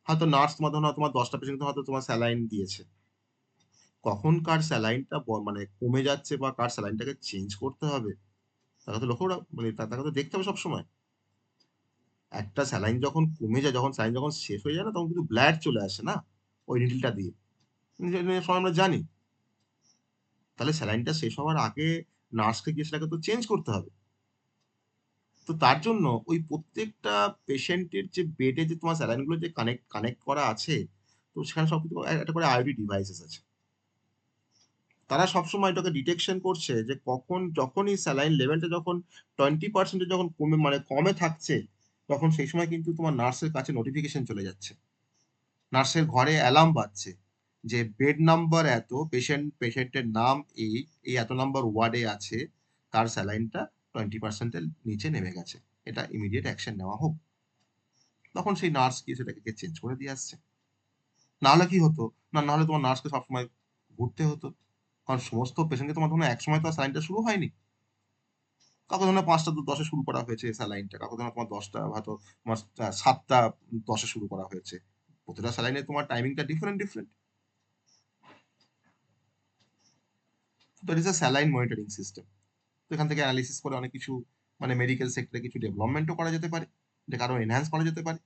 হয়তো নার্স তোমার ধরো তোমার 10টা পেশেন্ট হয়তো তোমার স্যালাইন দিয়েছে, কখন কার স্যালাইনটা মানে কমে যাচ্ছে বা কার স্যালাইনটাকে চেঞ্জ করতে হবে, তাকে তো লক্ষ্য মানে তাকে তো দেখতে হবে সবসময়। একটা স্যালাইন যখন কমে যায়, যখন স্যালাইন যখন শেষ হয়ে যায় না, তখন কিন্তু ব্লাড চলে আসে না ওই নিডলটা দিয়ে, সবাই আমরা জানি। তাহলে স্যালাইনটা শেষ হওয়ার আগে নার্সকে গিয়ে সেটাকে তো চেঞ্জ করতে হবে। তো তার জন্য ওই প্রত্যেকটা পেশেন্টের যে বেডে যে তোমার স্যালাইন গুলো যে কানেক্ট কানেক্ট করা আছে, তো সেখানে সবকিছু একটা করে আইওটি ডিভাইসেস আছে। তারা সবসময় এটাকে ডিটেকশন করছে যে কখন যখনই স্যালাইন লেভেলটা যখন 20% যখন কমে মানে কমে থাকছে, তখন সেই সময় কিন্তু তোমার নার্সের কাছে নোটিফিকেশন চলে যাচ্ছে, নার্সের ঘরে অ্যালার্ম বাজছে যে বেড নাম্বার এত, পেশেন্টের নাম এই, এই এত নাম্বার ওয়ার্ডে আছে, তার স্যালাইনটা 20%-এর নিচে নেমে গেছে, এটা ইমিডিয়েট অ্যাকশন নেওয়া হোক। তখন সেই নার্স গিয়ে সেটাকে চেঞ্জ করে দিয়ে আসছে। নাহলে কি হতো, না হলে তোমার নার্সকে সবসময় ঘুরতে হতো, কারণ সমস্ত পেশেন্টকে তোমার ধরুন একসময় তো স্যালাইনটা শুরু হয়নি। কাউকে ধরুন 5টা 10-এ শুরু করা হয়েছে স্যালাইনটা, কাউকে ধরুন তোমার 10টা হয়তো তোমার 7টা 10-এ শুরু করা হয়েছে। প্রতিটা স্যালাইনে তোমার টাইমিংটা different different. That is a saline monitoring system. তো এখান থেকে অ্যানালিসিস করে অনেক কিছু মানে মেডিকেল সেক্টরে কিছু ডেভেলপমেন্টও করা যেতে পারে, যেটা আরো এনহ্যান্স করা যেতে পারে।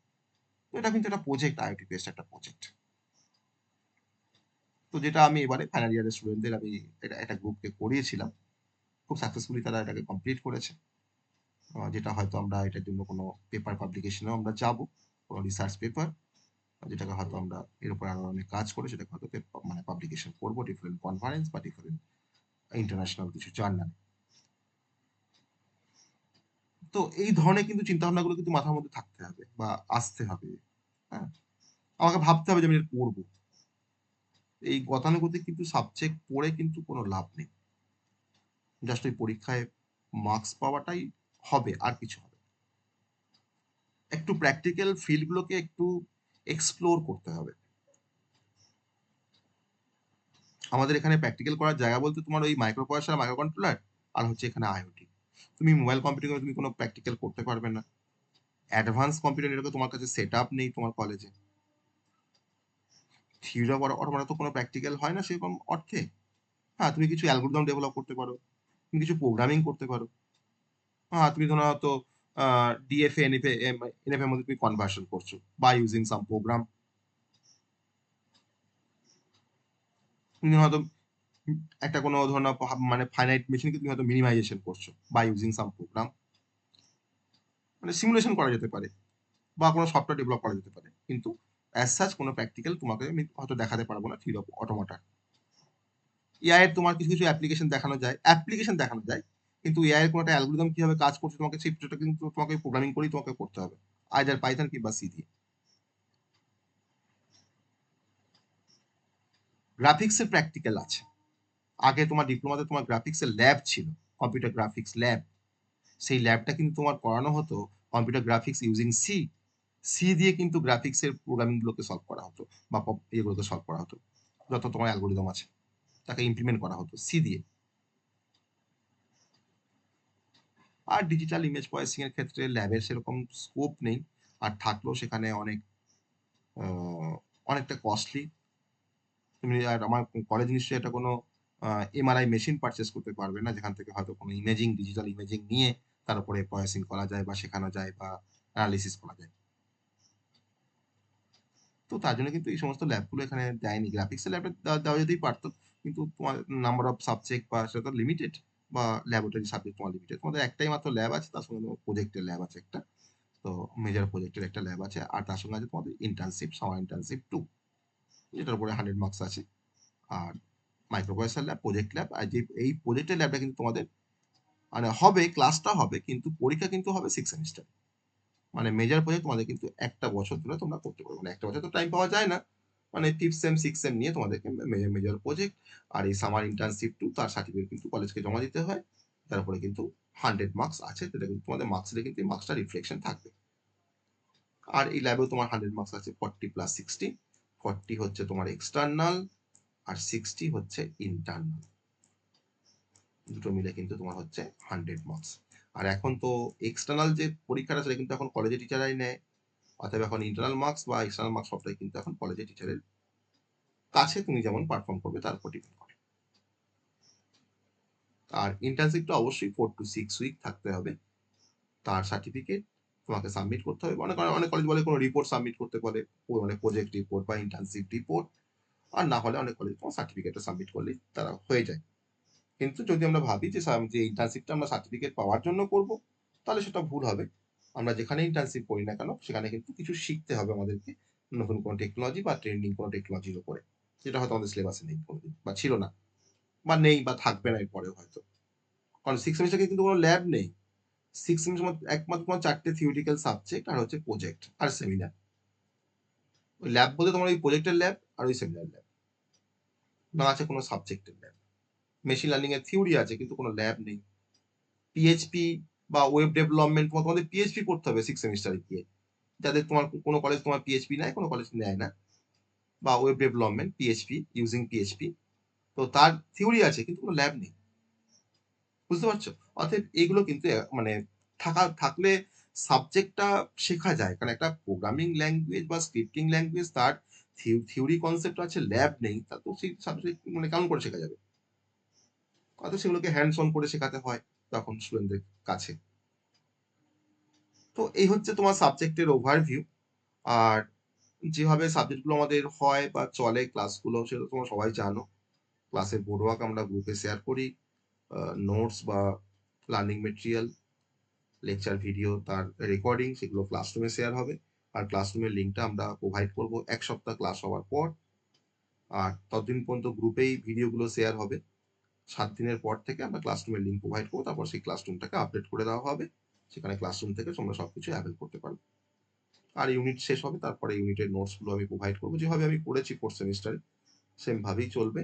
তো এটা কিন্তু একটা প্রজেক্ট, আইওটি বেসড একটা প্রজেক্ট। তো যেটা আমি এবারে ফাইনাল ইয়ারের স্টুডেন্টদের আমি এটা একটা গ্রুপকে করিয়েছিলাম, খুব সাকসেসফুলি তারা এটাকে কমপ্লিট করেছে। যেটা হয়তো আমরা এটার জন্য কোনো পেপার পাবলিকেশনেও আমরা যাব, কোনো রিসার্চ পেপার, যেটাকে হয়তো আমরা এর উপর আরো অনেক কাজ করে সেটাকে হয়তো মানে পাবলিকেশন করবো ডিফারেন্ট কনফারেন্স বা ডিফারেন্ট ইন্টারন্যাশনাল কিছু জার্নাল। তো এই ধরনের কিন্তু চিন্তা ভাবনাগুলো কিন্তু মাথার মধ্যে থাকতে হবে বা আসতে হবে। হ্যাঁ, আমাকে ভাবতে হবে যে আমি এটা পড়বো। এই গতানুগতিক কিন্তু সাবজেক্ট পড়ে কিন্তু কোনো লাভ নেই। জাস্ট ওই পরীক্ষায় মার্কস পাওয়াটাই হবে, আর কিছু হবে না। একটু প্র্যাকটিক্যাল ফিল্ডগুলোকে একটু এক্সপ্লোর করতে হবে। আমাদের এখানে প্র্যাকটিক্যাল করার জায়গা বলতে তোমার ওই মাইক্রো প্রসেসর, মাইক্রো কন্ট্রোলার, আর হচ্ছে এখানে আইওটি। তুমি মোবাইল কম্পিউটারে তুমি কোনো প্র্যাকটিক্যাল করতে পারবে না। অ্যাডভান্স কম্পিউটার নেটওয়ার্কে তোমার কাছে সেট আপ নেই তোমার কলেজে। থিওরি অফ অটোমেশন তো কোনো প্র্যাকটিক্যাল হয় না সেরকম অর্থে। হ্যাঁ, তুমি কিছু অ্যালগরিদম ডেভেলপ করতে পারো, তুমি কিছু প্রোগ্রামিং করতে পারো। হ্যাঁ, তুমি ধরো হয়তো ডিএফএ, এনএফএ, এনএফএ এর মধ্যে তুমি কনভার্সন করছো বা ইউজিং সাম প্রোগ্রাম। তুমি হয়তো একটা কোনো ধরনের মানে ফাইনাইট মেশিনকে তুমি হয়তো মিনিমাইজেশন করছো বা ইউজিং সাম প্রোগ্রাম। মানে সিমুলেশন করা যেতে পারে বা কোনো সফটওয়্যার ডেভেলপ করা যেতে পারে, কিন্তু অ্যাজ সাচ কোনো প্র্যাকটিক্যাল তোমাকে আমি হয়তো দেখাতে পারবো না থিওরি অফ অটোমেটা। এআই এর তোমার কিছু কিছু অ্যাপ্লিকেশন দেখানো যায়, কিন্তু এআই এর কোনো একটা অ্যালগরিদম কিভাবে কাজ করছে তোমাকে সেটা কিন্তু তোমাকে প্রোগ্রামিং করেই তোমাকে করতে হবে, আইদার পাইথন কিংবা সি দিয়ে। গ্রাফিক্সের প্র্যাকটিক্যাল আছে। আগে তোমার ডিপ্লোমাতে তোমার গ্রাফিক্সের ল্যাব ছিল, কম্পিউটার গ্রাফিক্স ল্যাব। সেই ল্যাবটা কিন্তু তোমার পড়ানো হতো computer graphics using C. C দিয়ে কিন্তু গ্রাফিক্সের প্রোগ্রামিং গুলোকে সলভ করা হতো বা এগুলোকে সলভ করা হতো, যত তোমার অ্যালগরিদম আছে তাকে ইমপ্লিমেন্ট করা হতো সি দিয়ে। আর ডিজিটাল ইমেজ প্রসেসিং এর ক্ষেত্রে ল্যাবের সেরকম স্কোপ নেই, আর থাকলেও সেখানে অনেকটা কস্টলি। তুমি আর আমার কলেজ নিশ্চয়ই এটা কোনো এমআরআই মেশিন পারচেস করতে পারবে না, যেখান থেকে হয়তো কোনো ডিজিটাল ইমেজিং নিয়ে তার উপরে প্রসেসিং করা যায় বা শেখানো যায় বা অ্যানালিসিস করা যায়। তো তার জন্য কিন্তু এই সমস্ত ল্যাবগুলো এখানে দেয়নি। গ্রাফিক্সের ল্যাবটা দেওয়া যেতেই পারতো, কিন্তু তোমার নাম্বার অফ সাবজেক্ট বা সেটা তো লিমিটেড, বা ল্যাবরেটরি সাবজেক্ট তোমার লিমিটেড। তোমাদের একটাই মাত্র ল্যাব আছে, তার সঙ্গে তোমার প্রজেক্টের ল্যাব আছে একটা। তো মেজর প্রজেক্টের একটা ল্যাব আছে, আর তার সঙ্গে আছে তোমাদের ইন্টার্নশিপ, সামার ইন্টার্নশিপ 2, যেটার উপরে 100 মার্কস আছে। আর মাইক্রোপ্রসেসর ল্যাব, প্রজেক্ট ল্যাব, আর যে এই প্রজেক্টের ল্যাবটা কিন্তু তোমাদের মানে হবে, ক্লাসটা হবে, কিন্তু পরীক্ষা কিন্তু হবে 6 সেমিস্টার। মানে মেজর প্রজেক্ট তোমাদের কিন্তু একটা বছর ধরে তোমরা করতে পারবে, মানে একটা বছর তো টাইম পাওয়া যায় না। মানে 5th সেম 6th সেম নিয়ে তোমাদেরকে মেজর প্রজেক্ট আর এই সামার ইন্টার্নশিপ 2 তার সার্টিফিকেট কিন্তু কলেজকে জমা দিতে হয়। তারপরে কিন্তু 100 মার্কস আছে, যেটা কিন্তু তোমাদের মার্কসে কিন্তু মার্কসটা রিফ্লেকশন থাকবে। আর এই ল্যাবেও তোমার 100 মার্কস আছে, 40 + 60। 40 হচ্ছে তোমার এক্সটার্নাল, আর 60 হচ্ছে ইন্টারনাল। দুটো মিলে কিন্তু তোমার হচ্ছে 100 মার্কস। আর এখন তো এক্সটার্নাল যে পরীক্ষাটা সেটা কিন্তু এখন কলেজে টিচারাই নেয়। অতএব এখন ইন্টারনাল মার্কস বা এক্সটার্নাল মার্কস সবটাই কিন্তু এখন কলেজে টিচারের কাছে তুমি যেমন পারফর্ম করবে তার উপর ডিপেন্ড করে। আর ইন্টার্নশিপটা অবশ্যই 4 to 6 উইক থাকতে হবে। তার সার্টিফিকেট তোমাকে সাবমিট করতে হবে। অনেক অনেক কলেজ বলে কোনো রিপোর্ট সাবমিট করতে বলে, মানে প্রজেক্ট রিপোর্ট বা ইন্টার্নশিপ রিপোর্ট। আর না হলে অনেক কলেজ তোমার সার্টিফিকেটটা সাবমিট করলেই তারা হয়ে যায়। কিন্তু যদি আমরা ভাবি যে যে ইন্টার্নশিপটা আমরা সার্টিফিকেট পাওয়ার জন্য করব, তাহলে সেটা ভুল হবে। আমরা যেখানে ইন্টার্নশিপ করি না কেন সেখানে কিন্তু কিছু শিখতে হবে আমাদেরকে, নতুন কোনো টেকনোলজি বা ট্রেন্ডিং কোনো টেকনোলজির উপরে, যেটা হয়তো আমাদের সিলেবাসে নেই কোনোদিন, বা ছিল না, বা নেই, বা থাকবে না এরপরেও হয়তো। কারণ 6 সেমিস্টারে কিন্তু কোনো ল্যাব নেই। 6 সেমিস্টার একমাত্র তোমার 4টে থিওরিটিক্যাল সাবজেক্ট আর হচ্ছে প্রজেক্ট আর সেমিনার। ওই ল্যাব বলতে তোমার ওই প্রজেক্টের ল্যাব আর ওই সেমিনার ল্যাব, না আছে কোনো সাবজেক্টের ল্যাব। মেশিন লার্নিং এর থিওরি আছে কিন্তু কোনো ল্যাব নেই। পিএইচপি বা ওয়েব ডেভেলপমেন্ট তোমাদের পিএইচপি পড়তে হবে 6 সেমিস্টারে গিয়ে, যাদের তোমার কোনো কলেজ তোমার পিএইচপি নেয়, কোনো কলেজ নেয় না। বা web development PHP, using PHP, তো তার থিওরি আছে কিন্তু কোনো ল্যাব নেই। বুঝতে পারছো? অতএব এগুলো কিন্তু মানে থাকলে সাবজেক্টটা শেখা যায়, কারণ একটা প্রোগ্রামিং ল্যাঙ্গুয়েজ বা স্ক্রিপ্টিং ল্যাঙ্গুয়েজ তার থিওরি কনসেপ্ট আছে, ল্যাব নেই, তা তো সেই সাবজেক্ট মানে কেমন করে শেখা যাবে? অর্থাৎ সেগুলোকে হ্যান্ডস অন করে শেখাতে হয় তখন স্টুডেন্টদের কাছে। তো এই হচ্ছে তোমার সাবজেক্টের ওভারভিউ। আর যেভাবে সাবজেক্টগুলো আমাদের হয় বা চলে ক্লাসগুলো, সেটা তোমরা সবাই জানো। ক্লাসের বোর্ড ওয়ার্ক আমরা গ্রুপে শেয়ার করি, নোটস বা লার্নিং মেটেরিয়াল, লেকচার ভিডিও তার রেকর্ডিং সেগুলো ক্লাসরুমে শেয়ার হবে। আর ক্লাসরুমের লিঙ্কটা আমরা প্রোভাইড করব 1 সপ্তাহ ক্লাস হওয়ার পর। আর ততদিন পর্যন্ত গ্রুপেই ভিডিওগুলো শেয়ার হবে। 7 দিনের পর থেকে আমরা ক্লাসরুমের লিঙ্ক প্রোভাইড করবো, তারপর সেই ক্লাসরুমটাকে আপডেট করে দেওয়া হবে। সেখানে ক্লাসরুম থেকে তোমরা সবকিছু অ্যাভেল করতে পারবে। আর ইউনিট শেষ হবে, তারপরে ইউনিটের নোটসগুলো আমি প্রোভাইড করবো, যেভাবে আমি করেছি 4th সেমিস্টারে সেম ভাবেই চলবে।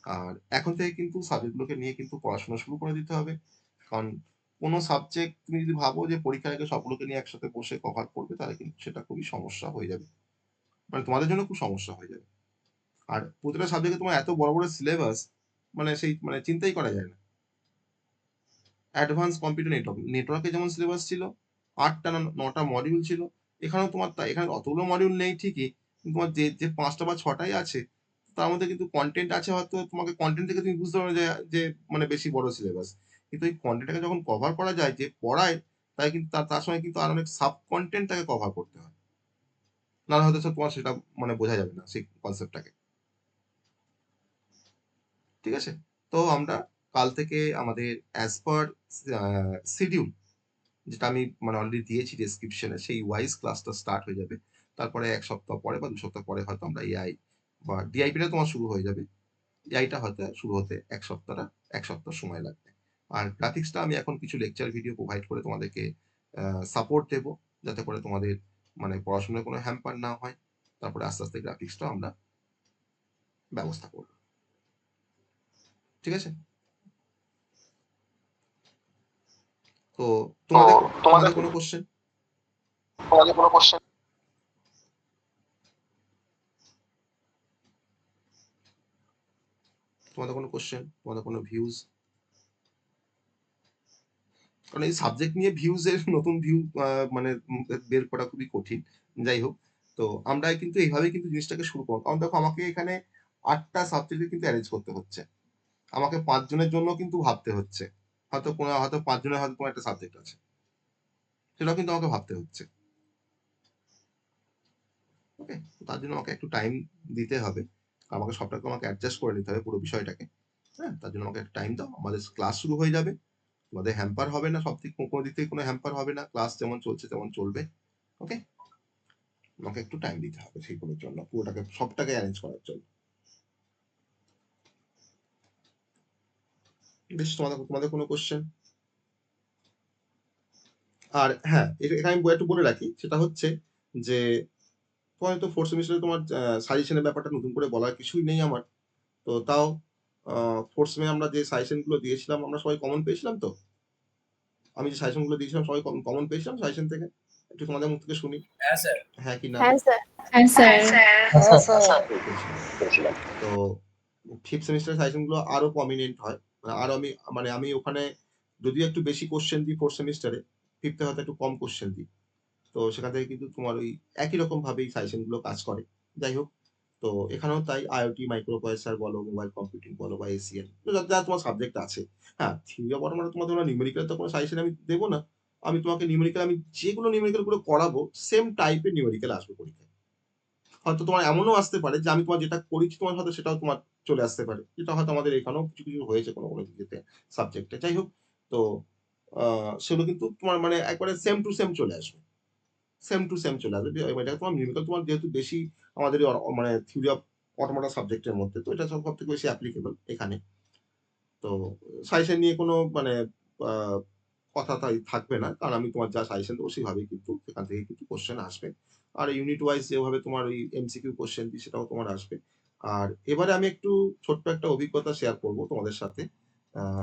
আর এখন থেকে কিন্তু সাবজেক্টগুলোকে নিয়ে কিন্তু পড়াশোনা শুরু করে দিতে হবে। কারণ কোনো সাবজেক্ট তুমি যদি ভাবো যে পরীক্ষার আগে সবগুলোকে নিয়ে একসাথে বসে কভার করবে, তাহলে কিন্তু সেটা খুবই সমস্যা হয়ে যাবে। মানে তোমাদের জন্য খুব সমস্যা হয়ে যাবে। আর প্রতিটা সাবজেক্টে তোমার এত বড় বড় সিলেবাস, মানে সেই মানে চিন্তাই করা যায় না। অ্যাডভান্স কম্পিউটার নেটওয়ার্কে যেমন সিলেবাস ছিল, 8টা না 9টা মডিউল ছিল। এখানেও তোমার এখানে অতগুলো মডিউল নেই ঠিকই, কিন্তু তোমার যে 5টা বা 6টাই আছে, তার মধ্যে কিন্তু কন্টেন্ট আছে, হয়তো তোমাকে কন্টেন্ট থেকে তুমি বুঝতে পারো যে মানে বেশি বড় সিলেবাস। কিন্তু এই কন্টেন্টটাকে যখন কভার করা যায়, যে পড়ায় তাই কিন্তু তার সঙ্গে কিন্তু আর অনেক সাব কন্টেন্ট তাকে কভার করতে হয়। নাহলে হয়তো তোমার সেটা মানে বোঝা যাবে না সেই কনসেপ্টটাকে। ঠিক আছে? তো আমরা কাল থেকে আমাদের অ্যাজ পার শিডিউল, যেটা আমি মানে অলরেডি দিয়েছি ডেসক্রিপশনে, সেই ওয়াইজ ক্লাসটা স্টার্ট হয়ে যাবে। তারপরে 1 সপ্তাহ পরে বা 2 সপ্তাহ পরে হয়তো আমরা এআই বা ডিআইপিটা তোমার শুরু হয়ে যাবে। এআইটা হয়তো শুরু হতে 1 সপ্তাহ সময় লাগবে। আর গ্রাফিক্সটা আমি এখন কিছু লেকচার ভিডিও প্রোভাইড করে তোমাদেরকে সাপোর্ট দেবো, যাতে করে তোমাদের মানে পড়াশোনার কোনো হ্যাম্পার না হয়। তারপরে আস্তে আস্তে গ্রাফিক্সটাও আমরা ব্যবস্থা করব। ঠিক আছে? তো তোমাদের তোমাদের কোনো কোশ্চেন? তোমাদের কোনো কোশ্চেন? তোমাদের কোনো ভিউজ? কারণ এই সাবজেক্ট নিয়ে ভিউজ এর নতুন ভিউ মানে বের করা খুবই কঠিন। যাই হোক, তো আমরা কিন্তু এইভাবেই কিন্তু জিনিসটাকে শুরু করব। কারণ দেখো, আমাকে এখানে 8টা সাবজেক্টে কিন্তু অ্যারেঞ্জ করতে হচ্ছে। আমাকে 5 জনের জন্য কিন্তু ভাবতে হচ্ছে। হয়তো 5 জনের হয়তো কোনো একটা সাবজেক্ট আছে। সেটাও কিন্তু আমাকে ভাবতে হচ্ছে। ওকে? তার জন্য আমাকে একটু টাইম দিতে হবে। আমাকে সবটাকে অ্যাডজাস্ট করে নিতে হবে পুরো বিষয়টাকে। হ্যাঁ? তার জন্য আমাকে একটু টাইম দাও। আমাদের ক্লাস শুরু হয়ে যাবে। তোমাদের হ্যাম্পার হবে না, কোনো দিক থেকে কোনো হ্যাম্পার হবে না। ক্লাস যেমন চলছে তেমন চলবে। ওকে? আমাকে একটু টাইম দিতে হবে সেইগুলোর জন্য, পুরোটাকে সবটাকে অ্যারেঞ্জ করার জন্য। বেশ, তোমাদের কোনো কোশ্চেন? আর হ্যাঁ, এটা আমি একটু বলে রাখি, সেটা হচ্ছে যে তোমার তো 4th সেমিস্টারে তোমার সাজেশনের ব্যাপারটা নতুন করে বলার কিছুই নেই আমার। তো তাও 4th সেমে আমরা যে সাজেশন গুলো দিয়েছিলাম, আমরা সবাই কমন পেয়েছিলাম তো? আমি যে সাজেশন গুলো দিয়েছিলাম, সবাই কমন পেয়েছিলাম সাজেশন থেকে? একটু তোমাদের মুখ থেকে শুনি। হ্যাঁ কি না? হ্যাঁ স্যার। হ্যাঁ স্যার। হ্যাঁ স্যার। পেয়েছিলাম। তো 5th সেমিস্টারের সাজেশন গুলো আরো প্রমিনেন্ট হয়। আরো আমি ওখানে যদিও একটু বেশি কোশ্চেন দিই 4th সেমিস্টারে, 5th এ হয়তো একটু কম কোশ্চেন দিই। তো সেখান থেকে কিন্তু তোমার ওই একই রকম ভাবেই সাজেশন গুলো কাজ করে। যাই হোক, তো এখানেও তাই আইওটি, মাইক্রো প্রসেসর বলো, মোবাইল কম্পিউটিং বলো বা এসিএন, যা তোমার সাবজেক্ট আছে। হ্যাঁ, থিওরি অফ অটোমেশন তোমাদের নিউমেরিক্যাল তো কোনো সাজেশন আমি দেবো না। আমি তোমাকে নিউমেরিক্যাল, আমি যেগুলো নিউমেরিক্যাল গুলো করাবো, সেম টাইপের নিউমেরিক্যাল আসবে পরীক্ষায়। হয়তো তোমার এমনও আসতে পারে যে আমি তোমার যেটা করেছি তোমার সাথে সেটাও তোমার চলে আসতে পারে। যেটা হয়তো আমাদের এখানেও কিছু কিছু হয়েছে কোনো কিছুতে, সাবজেক্টে। যাই হোক, তো সেগুলো কিন্তু তোমার মানে একবারে সেম টু সেম চলে আসবে। সেম টু সেম চলে আসবে। এটা তোমার নিউমেরিক্যাল তোমার যেহেতু বেশি আমাদের মানে থিওরি অফ অটোমেটা সাবজেক্টের মধ্যে, তো এটা সবথেকে বেশি অ্যাপ্লিকেবল এখানে। তো সাজেশন নিয়ে কোনো মানে আ কথা তাই থাকবে না। কারণ আমি তোমার যা সাজেশন দেবো সেভাবেই কিন্তু সেখান থেকে কিন্তু কোয়েশ্চেন আসবে। আর ইউনিট ওয়াইজ যেভাবে তোমার ওই এমসিকিউ কোয়েশ্চেন দিই, সেটাও তোমার আসবে। আর এবারে আমি একটু ছোট্ট একটা অভিজ্ঞতা শেয়ার করব তোমাদের সাথে। আ